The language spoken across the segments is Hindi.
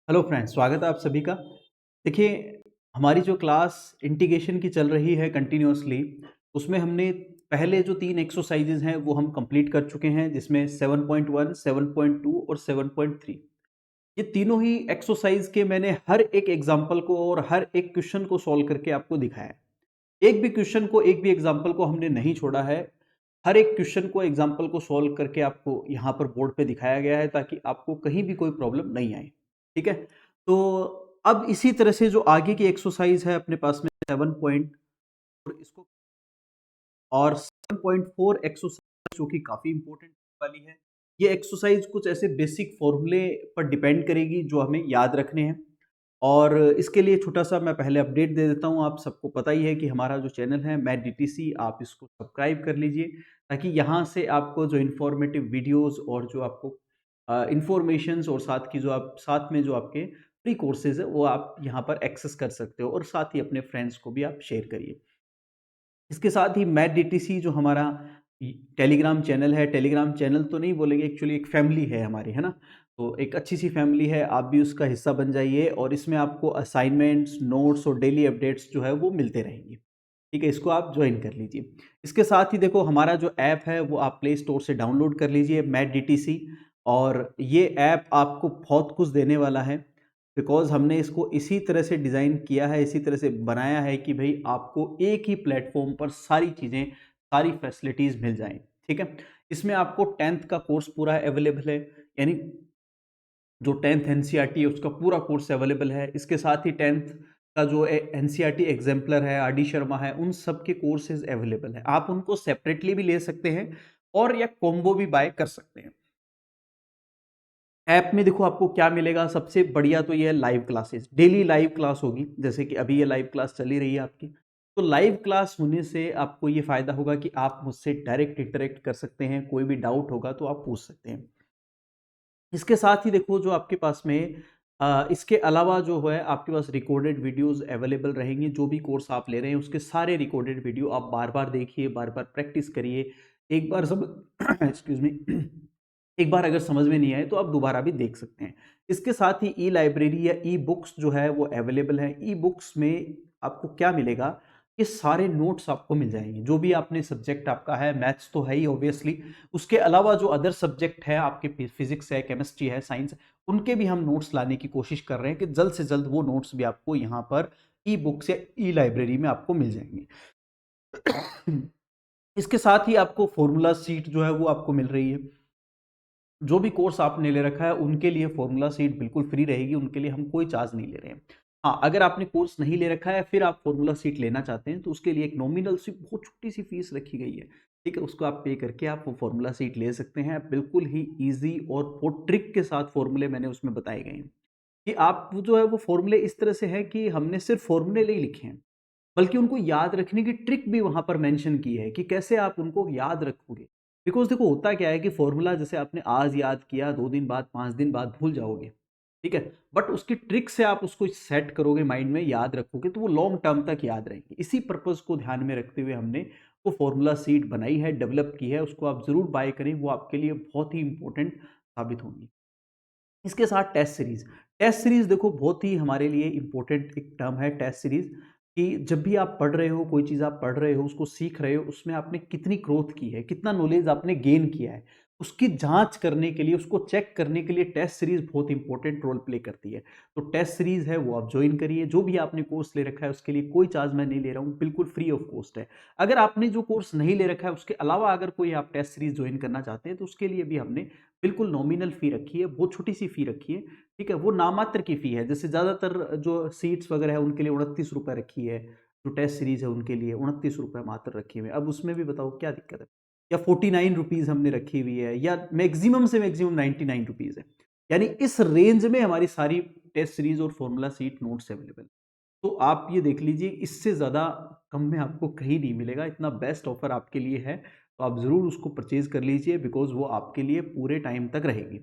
हेलो फ्रेंड्स, स्वागत है आप सभी का। देखिए, हमारी जो क्लास इंटीग्रेशन की चल रही है कंटिन्यूअसली, उसमें हमने पहले जो 3 एक्सरसाइजेज़ हैं वो हम कंप्लीट कर चुके हैं, जिसमें 7.1, 7.2 और 7.3। ये तीनों ही एक्सरसाइज के मैंने हर एक एग्जाम्पल को और हर एक क्वेश्चन को सॉल्व करके आपको दिखाया है। एक भी क्वेश्चन को, एक भी एग्जाम्पल को हमने नहीं छोड़ा है। हर एक क्वेश्चन को, एग्जाम्पल को सॉल्व करके आपको यहाँ पर बोर्ड पे दिखाया गया है, ताकि आपको कहीं भी कोई प्रॉब्लम नहीं आए। ठीक है? तो अब इसी तरह से जो आगे की एक्सरसाइज है अपने पास में 7 पॉइंट और इसको और 7.4 एक्सरसाइज, जो कि काफ़ी इंपॉर्टेंट वाली है। ये एक्सरसाइज कुछ ऐसे बेसिक फॉर्मूले पर डिपेंड करेगी जो हमें याद रखने हैं। और इसके लिए छोटा-सा मैं पहले अपडेट दे देता हूँ। आप सबको पता ही है कि हमारा जो चैनल है मैथ डीटीसी, आप इसको सब्सक्राइब कर लीजिए, ताकि यहाँ से आपको जो इन्फॉर्मेटिव वीडियोज़ और जो आपको इन्फॉर्मेशंस और साथ में जो आपके फ्री कोर्सेज़ है, वो आप यहाँ पर एक्सेस कर सकते हो और साथ ही अपने फ्रेंड्स को भी आप शेयर करिए। इसके साथ ही मैथ डीटीसी जो हमारा टेलीग्राम चैनल है, टेलीग्राम चैनल तो नहीं बोलेंगे, एक्चुअली एक फैमिली है हमारी, है ना? तो एक अच्छी सी फैमिली है, आप भी उसका हिस्सा बन जाइए और इसमें आपको असाइनमेंट्स, नोट्स और डेली अपडेट्स जो है वो मिलते रहेंगे। ठीक है? इसको आप ज्वाइन कर लीजिए। इसके साथ ही देखो, हमारा जो ऐप है वो आप प्ले स्टोर से डाउनलोड कर लीजिए, मैथ डीटीसी। और ये ऐप आपको बहुत कुछ देने वाला है, बिकॉज़ हमने इसको इसी तरह से डिज़ाइन किया है, इसी तरह से बनाया है कि भई आपको एक ही प्लेटफ़ॉर्म पर सारी चीज़ें, सारी फैसिलिटीज़ मिल जाएँ, ठीक है? इसमें आपको 10th का कोर्स पूरा अवेलेबल है, यानी जो 10th एनसीईआरटी है उसका पूरा कोर्स अवेलेबल है। इसके साथ ही 10th का जो एनसीईआरटी एग्ज़ाम्पलर है, आर डी शर्मा है, उन सब के कोर्सेज़ अवेलेबल हैं। आप उनको सेपरेटली भी ले सकते हैं और या कॉम्बो भी बाय कर सकते हैं। ऐप में देखो आपको क्या मिलेगा, सबसे बढ़िया तो ये है live classes, daily live class होगी, जैसे कि अभी ये लाइव क्लास चली रही है आपकी। तो लाइव क्लास होने से आपको ये फ़ायदा होगा कि आप मुझसे डायरेक्ट इंटरैक्ट कर सकते हैं, कोई भी डाउट होगा तो आप पूछ सकते हैं। इसके साथ ही देखो, जो आपके पास में इसके अलावा जो है आपके पास रिकॉर्डेड वीडियोज़ अवेलेबल रहेंगी। जो भी कोर्स आप ले रहे हैं उसके सारे रिकॉर्डेड वीडियो आप बार-बार देखिए, बार-बार प्रैक्टिस करिए। एक बार समझ एक्सक्यूज़ मी एक बार अगर समझ में नहीं आए तो आप दोबारा भी देख सकते हैं। इसके साथ ही ई लाइब्रेरी या ई बुक्स जो है वो अवेलेबल है। ई बुक्स में आपको क्या मिलेगा, ये सारे नोट्स आपको मिल जाएँगे। जो भी आपने सब्जेक्ट आपका है, मैथ्स तो है ही ऑब्वियसली, उसके अलावा जो अदर सब्जेक्ट है आपके, फिज़िक्स है, केमिस्ट्री है, साइंस है, उनके भी हम नोट्स लाने की कोशिश कर रहे हैं कि जल्द से जल्द वो नोट्स भी आपको यहाँ पर ई बुक्स या ई लाइब्रेरी में आपको मिल जाएँगे। इसके साथ ही आपको फ़ॉर्मूला शीट जो है वो आपको मिल रही है। जो भी कोर्स आपने ले रखा है उनके लिए फ़ॉर्मूला शीट बिल्कुल फ्री रहेगी, उनके लिए हम कोई चार्ज नहीं ले रहे हैं। हाँ, अगर आपने कोर्स नहीं ले रखा है, फिर आप फ़ॉर्मूला शीट लेना चाहते हैं, तो उसके लिए एक नॉमिनल सी बहुत छोटी-सी फ़ीस रखी गई है, ठीक है? उसको आप पे करके आप वो फ़ॉर्मूला शीट ले सकते हैं। बिल्कुल ही ईज़ी और बहुत ट्रिक के साथ फ़ॉर्मूले मैंने उसमें बताए गए हैं, कि आप वो जो है वो फ़ॉर्मूले इस तरह से हैं कि हमने सिर्फ़ फ़ॉर्मूले नहीं लिखे हैं, बल्कि उनको याद रखने की ट्रिक भी वहाँ पर मेंशन की है कि कैसे आप उनको याद रखोगे। बिकॉज़ देखो, होता क्या है कि फ़ॉर्मूला जैसे आपने आज याद किया, 2 दिन बाद, 5 दिन बाद भूल जाओगे, ठीक है? बट उसकी ट्रिक से आप उसको सेट करोगे माइंड में, याद रखोगे, तो वो लॉन्ग टर्म तक याद रहेंगे। इसी पर्पज़ को ध्यान में रखते हुए हमने वो फ़ॉर्मूला शीट बनाई है, डेवलप की है, उसको आप ज़रूर बाय करें, वो आपके लिए बहुत ही इम्पोर्टेंट साबित होंगी। इसके साथ टेस्ट सीरीज़। टेस्ट सीरीज़ देखो, बहुत ही हमारे लिए इम्पोर्टेंट एक टर्म है टेस्ट सीरीज़, कि जब भी आप पढ़ रहे हो, कोई चीज़ आप पढ़ रहे हो, उसको सीख रहे हो, उसमें आपने कितनी ग्रोथ की है, कितना नॉलेज आपने गेन किया है, उसकी जाँच करने के लिए, उसको चेक करने के लिए टेस्ट सीरीज़ बहुत इम्पोर्टेंट रोल प्ले करती है। तो टेस्ट सीरीज़ है वो आप जॉइन करिए। जो भी आपने कोर्स ले रखा है उसके लिए कोई चार्ज मैं नहीं ले रहा हूँ, बिल्कुल फ्री ऑफ कॉस्ट है। अगर आपने जो कोर्स नहीं ले रखा है उसके अलावा अगर कोई आप टेस्ट सीरीज़ जॉइन करना चाहते हैं, तो उसके लिए भी हमने बिल्कुल नॉमिनल फ़ी रखी है, बहुत छोटी-सी फ़ी रखी है, ठीक है? वो नामात्र की फ़ी है, जैसे ज़्यादातर जो सीट्स वगैरह है उनके लिए ₹29 रखी है, जो टेस्ट सीरीज़ है उनके लिए ₹29 मात्र रखे हुए हैं। अब उसमें भी बताओ क्या दिक्कत है? या ₹49 हमने रखी हुई है, या मैक्सिमम से मैक्सिमम ₹99 है। यानी इस रेंज में हमारी सारी टेस्ट सीरीज़ और फ़ॉर्मूला सीट नोट्स अवेलेबल। तो आप ये देख लीजिए, इससे ज़्यादा कम में आपको कहीं नहीं मिलेगा, इतना बेस्ट ऑफ़र आपके लिए है, तो आप ज़रूर उसको परचेज़ कर लीजिए, बिकॉज़ वो आपके लिए पूरे टाइम तक रहेगी।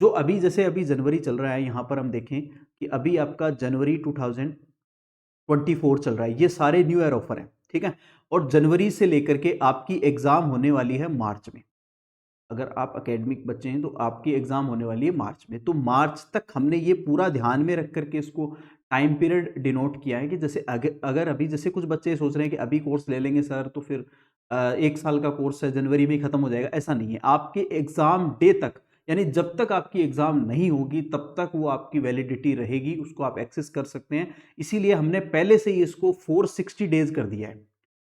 जो अभी, जैसे अभी जनवरी चल रहा है, यहाँ पर हम देखें कि अभी आपका जनवरी 2024 चल रहा है, ये सारे न्यू ईयर ऑफ़र हैं, ठीक है? और जनवरी से लेकर के आपकी एग्ज़ाम होने वाली है मार्च में। अगर आप एकेडमिक बच्चे हैं तो आपकी एग्ज़ाम होने वाली है मार्च में, तो मार्च तक हमने ये पूरा ध्यान में रख करके इसको टाइम पीरियड डिनोट किया है कि जैसे अगर अभी जैसे कुछ बच्चे सोच रहे हैं कि अभी कोर्स ले लेंगे सर तो फिर 1 साल का कोर्स है जनवरी में ही खत्म हो जाएगा, ऐसा नहीं है। आपके एग्ज़ाम डे तक, यानी जब तक आपकी एग्ज़ाम नहीं होगी तब तक वो आपकी वैलिडिटी रहेगी, उसको आप एक्सेस कर सकते हैं। इसीलिए हमने पहले से ही इसको 460 डेज़ कर दिया है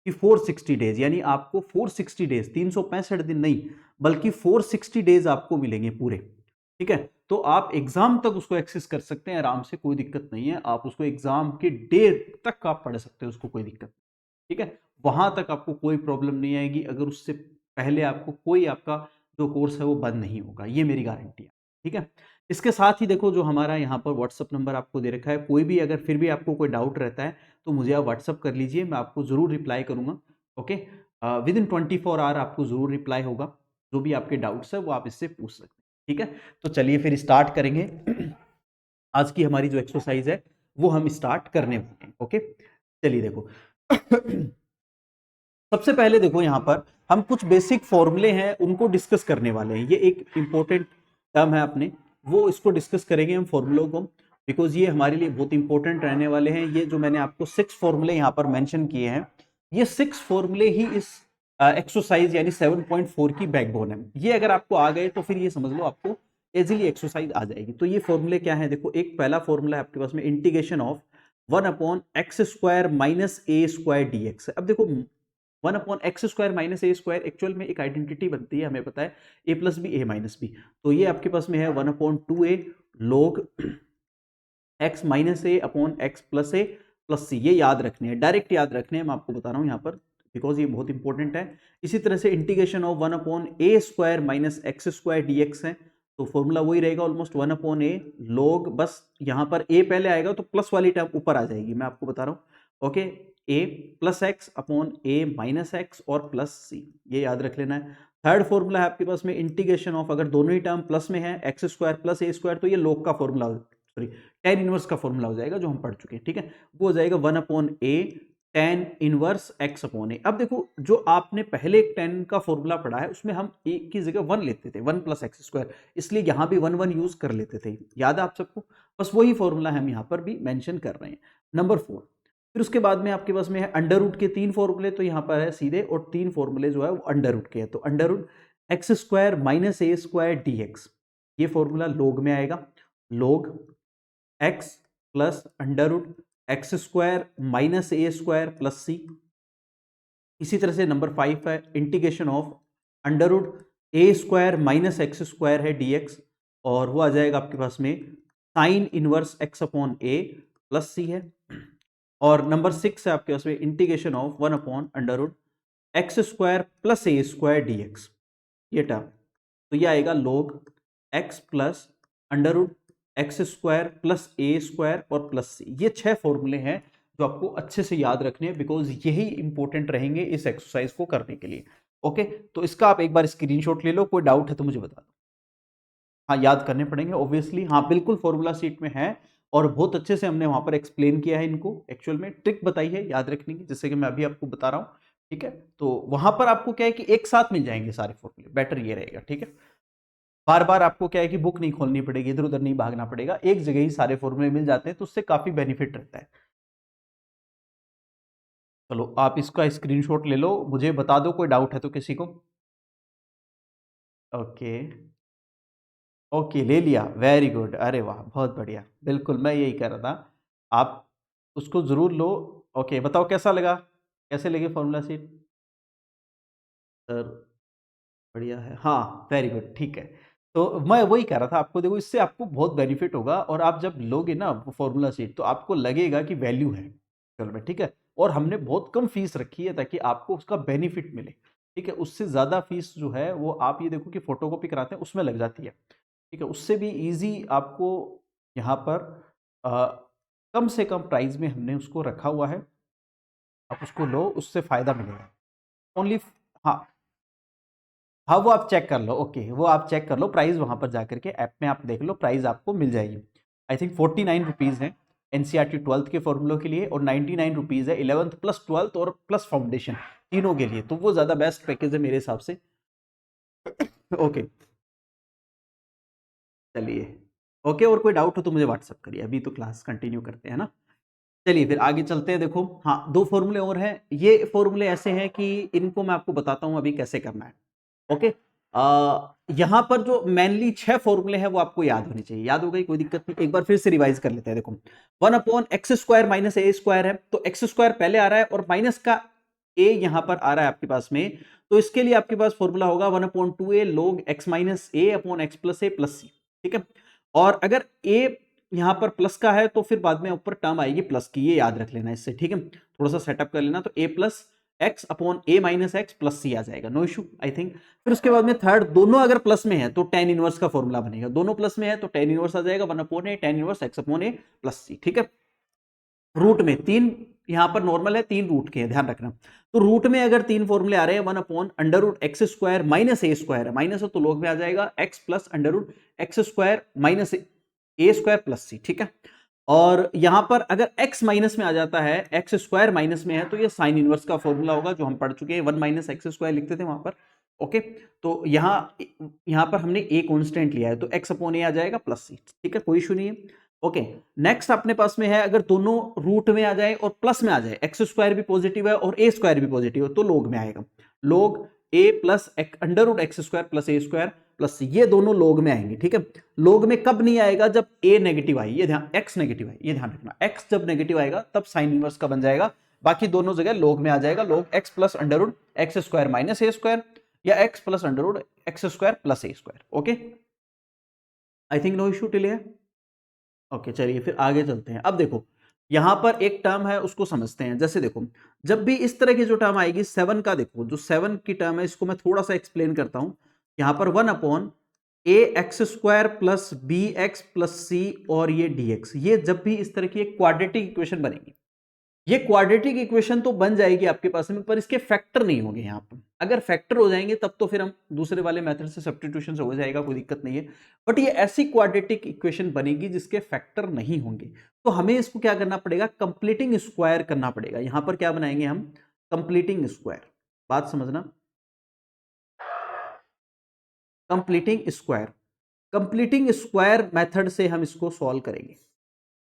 कि 460 डेज़, यानी आपको 460 डेज़ 365 दिन नहीं बल्कि 460 डेज़ आपको मिलेंगे पूरे, ठीक है? तो आप एग्ज़ाम तक उसको एक्सेस कर सकते हैं आराम से, कोई दिक्कत नहीं है। आप उसको एग्ज़ाम के डे तक आप पढ़ सकते हैं उसको, कोई दिक्कत नहीं, ठीक है? वहाँ तक आपको कोई प्रॉब्लम नहीं आएगी अगर उससे पहले आपको कोई आपका जो कोर्स है वो बंद नहीं होगा, ये मेरी गारंटी है, ठीक है? इसके साथ ही देखो जो हमारा यहाँ पर व्हाट्सएप नंबर आपको दे रखा है, कोई भी अगर फिर भी आपको कोई डाउट रहता है तो मुझे आप व्हाट्सएप कर लीजिए, मैं आपको ज़रूर रिप्लाई करूँगा, ओके? विदिन 24 आवर आपको ज़रूर रिप्लाई होगा, जो भी आपके डाउट्स है वो आप इससे पूछ सकते हैं, ठीक है? तो चलिए फिर स्टार्ट करेंगे। आज की हमारी जो एक्सरसाइज है वो हम स्टार्ट करने वाले हैं, ओके? चलिए देखो। सबसे पहले देखो यहाँ पर हम कुछ बेसिक फॉर्मूले हैं उनको डिस्कस करने वाले हैं। ये एक इंपॉर्टेंट टर्म है अपने, वो इसको डिस्कस करेंगे हम फॉर्मूलों को, बिकॉज ये हमारे लिए बहुत इंपॉर्टेंट रहने वाले हैं। ये जो मैंने आपको 6 फॉर्मूले यहाँ पर मेंशन किए हैं, ये 6 फॉर्मूले ही इस एक्सरसाइज यानी 7.4 की बैकबोन है। ये अगर आपको आ गए तो फिर ये समझ लो आपको इजीली एक्सरसाइज आ जाएगी। तो ये फॉर्मूले क्या है, देखो एक पहला फॉर्मूला है आपके पास में, integration of 1/x² minus a² dx। अब देखो 1/x² माइनस a² एक्चुअल में एक आइडेंटिटी बनती है, हमें पता है a plus B a minus B, तो ये आपके पास में है 1/2a log x minus A upon x plus सी। ये याद रखने हैं, डायरेक्ट याद रखने हैं, मैं आपको बता रहा हूँ यहाँ पर बिकॉज ये बहुत इंपॉर्टेंट है। इसी तरह से integration of 1/a² minus x² dx है, तो फॉर्मूला वही रहेगा ऑलमोस्ट 1/a log, बस यहाँ पर a पहले आएगा तो प्लस वाली टर्म ऊपर आ जाएगी, मैं आपको बता रहा हूँ, okay? a plus x upon a minus x और प्लस सी, ये याद रख लेना है। थर्ड फॉर्मूला है आपके पास में इंटीग्रेशन ऑफ, अगर दोनों ही टर्म प्लस में है x² प्लस a², तो ये log का फॉर्मूला, सॉरी tan इनवर्स का फॉर्मूला हो जाएगा जो हम पढ़ चुके हैं, ठीक है? वो हो जाएगा 1/a tan inverse x upon a। अब देखो जो आपने पहले एक tan का फॉर्मूला पढ़ा है उसमें हम a की जगह 1 लेते थे, 1 प्लस x², इसलिए यहां भी 1 यूज कर लेते थे, याद है आप सबको? बस वही फॉर्मूला हम यहाँ पर भी मेंशन कर रहे हैं। नंबर 4, फिर उसके बाद में आपके पास में है अंडर रूट के 3 फॉर्मूले, तो यहाँ पर है सीधे, और 3 फॉर्मूले जो है वो अंडर रूट के हैं, तो under root x² minus a² dx, ये फॉर्मूला log में आएगा, log x plus under root x² minus a² plus c. इसी तरह से नंबर 5 है integration of under root a² minus x² है dx, और वो आ जाएगा आपके पास में sine inverse x upon a plus c है। और नंबर 6 है आपके पास में integration of 1/√x² plus a² dx, ये टर्म, तो ये आएगा log x plus under plus a² और प्लस सी। ये 6 फॉर्मूले हैं जो आपको अच्छे से याद रखने हैं बिकॉज यही इंपॉर्टेंट रहेंगे इस एक्सरसाइज को करने के लिए, ओके? तो इसका आप एक बार स्क्रीनशॉट ले लो, कोई डाउट है तो मुझे बता दो। हाँ, याद करने पड़ेंगे ऑब्वियसली, हाँ बिल्कुल फॉर्मूला सीट में है और बहुत अच्छे से हमने वहां पर एक्सप्लेन किया है इनको, एक्चुअल में ट्रिक बताई है याद रखने की, जैसे कि मैं अभी आपको बता रहा हूँ, ठीक है? तो वहां पर आपको क्या है कि एक साथ मिल जाएंगे सारे फॉर्मूले, बेटर ये रहेगा, ठीक है? बार बार आपको क्या है कि बुक नहीं खोलनी पड़ेगी, इधर उधर नहीं भागना पड़ेगा, एक जगह ही सारे फॉर्मूले मिल जाते हैं, तो उससे काफी बेनिफिट रहता है। चलो आप इसका स्क्रीनशॉट ले लो, मुझे बता दो कोई डाउट है तो किसी को। ओके, ओके ले लिया, वेरी गुड, अरे वाह बहुत बढ़िया, बिल्कुल मैं यही कह रहा था, आप उसको जरूर लो। ओके बताओ कैसा लगा, कैसे लगे फॉर्मूला सीट? सर बढ़िया है, हाँ वेरी गुड, ठीक है। तो मैं वही कह रहा था आपको, देखो इससे आपको बहुत बेनिफिट होगा और आप जब लोगे ना फॉर्मूला शीट तो आपको लगेगा कि वैल्यू है चल में, ठीक है? और हमने बहुत कम फीस रखी है ताकि आपको उसका बेनिफिट मिले, ठीक है? उससे ज़्यादा फीस जो है वो आप ये देखो कि फोटोकॉपी कराते हैं उसमें लग जाती है, ठीक है? उससे भी ईजी आपको यहाँ पर कम से कम प्राइस में हमने उसको रखा हुआ है, आप उसको लो, उससे फ़ायदा मिलेगा ओनली। हाँ हाँ, वो आप चेक कर लो, ओके वो आप चेक कर लो, प्राइस वहाँ पर जाकर के ऐप में आप देख लो, प्राइस आपको मिल जाएगी। आई थिंक 49 रुपीज़ है एनसीईआरटी 12th के फॉर्मूलों के लिए, और 99 रुपीज़ है 11th प्लस 12th और प्लस फाउंडेशन तीनों के लिए, तो वो ज़्यादा बेस्ट पैकेज है मेरे हिसाब से। ओके, चलिए। ओके, और कोई डाउट हो तो मुझे व्हाट्सअप करिए, अभी तो क्लास कंटिन्यू करते हैं ना। चलिए फिर आगे चलते हैं। देखो हाँ, दो फॉर्मूले और हैं। ये फॉर्मूले ऐसे हैं कि इनको मैं आपको बताता हूं अभी कैसे करना है। ओके, यहां पर जो मेनली 6 फॉर्मूले हैं वो आपको याद होने चाहिए। याद हो गई, कोई दिक्कत नहीं, एक बार फिर से रिवाइज कर लेते हैं। देखो 1/x² माइनस a² है, तो x² पहले आ रहा है और माइनस का a यहां पर आ रहा है आपके पास में, तो इसके लिए आपके पास फॉर्मूला होगा 1/2a log x minus a upon x plus a plus c। ठीक है, और अगर a यहां पर प्लस का है तो फिर बाद में ऊपर टर्म आएगी प्लस की, ये याद रख लेना इससे। ठीक है, थोड़ा सा सेटअप कर लेना, तो a plus x upon a minus x plus c आ जाएगा, नो इशू आई थिंक। फिर उसके बाद में थर्ड, दोनों अगर प्लस में है तो tan इनवर्स का फॉर्मूला बनेगा। दोनों प्लस में है तो tan इनवर्स आ जाएगा 1/a tan inverse x upon a plus c. ठीक है, रूट में तीन, यहां पर नॉर्मल है, तीन रूट के हैं, ध्यान रखना। तो रूट में अगर तीन फॉर्मूले आ रहे हैं, 1/√x² माइनस a² है, माइनस है तो लोग में आ जाएगा x plus √x² minus a² plus c. ठीक है, और यहां पर अगर x माइनस में आ जाता है, x² माइनस में है, तो ये साइन इनवर्स का फॉर्मूला होगा जो हम पढ़ चुके हैं, 1 माइनस x² लिखते थे वहां पर। ओके, तो यहां पर हमने a कांस्टेंट लिया है, तो x अपॉन a आ जाएगा प्लस सी। ठीक है, कोई इशू नहीं है। ओके, नेक्स्ट अपने पास में है, अगर दोनों रूट में आ जाए और प्लस में आ जाए, x² भी पॉजिटिव है और a² भी पॉजिटिव है, तो लोग में आएगा, लोग a plus √x² plus a² plus ये दोनों लोग में आएंगे। ठीक है, लोग में कब नहीं आएगा, जब a नेगेटिव आई, ये ध्यान, x नेगेटिव आई, ये ध्यान रखना, x जब नेगेटिव आएगा तब साइन इनवर्स का बन जाएगा। बाकी दोनों जगह लोग में आ जाएगा, लोग x plus √x² minus a² या x plus √x² plus a²। Okay, I think no issue till here. Okay, चलिए फिर आगे चलते हैं। अब देखो यहां पर एक टर्म है, उसको समझते हैं। जैसे देखो, जब भी इस तरह की जो टर्म आएगी 7 का, देखो जो 7 की टर्म है इसको मैं थोड़ा सा एक्सप्लेन करता हूं। यहां पर 1/a x² plus b x plus c और ये dx, ये जब भी इस तरह की एक क्वाड्रेटिक इक्वेशन बनेगी, ये क्वाड्रेटिक इक्वेशन तो बन जाएगी आपके पास में, पर इसके फैक्टर नहीं होंगे। यहाँ पर अगर फैक्टर हो जाएंगे तब तो फिर हम दूसरे वाले मेथड से सब्स्टिट्यूशन से हो जाएगा, कोई दिक्कत नहीं है। बट ये ऐसी क्वाड्रेटिक इक्वेशन बनेगी जिसके फैक्टर नहीं होंगे, तो हमें इसको क्या करना पड़ेगा, कंप्लीटिंग स्क्वायर करना पड़ेगा। यहां पर क्या बनाएंगे हम, कंप्लीटिंग स्क्वायर। बात समझना, completing square, completing square method से हम इसको सॉल्व करेंगे।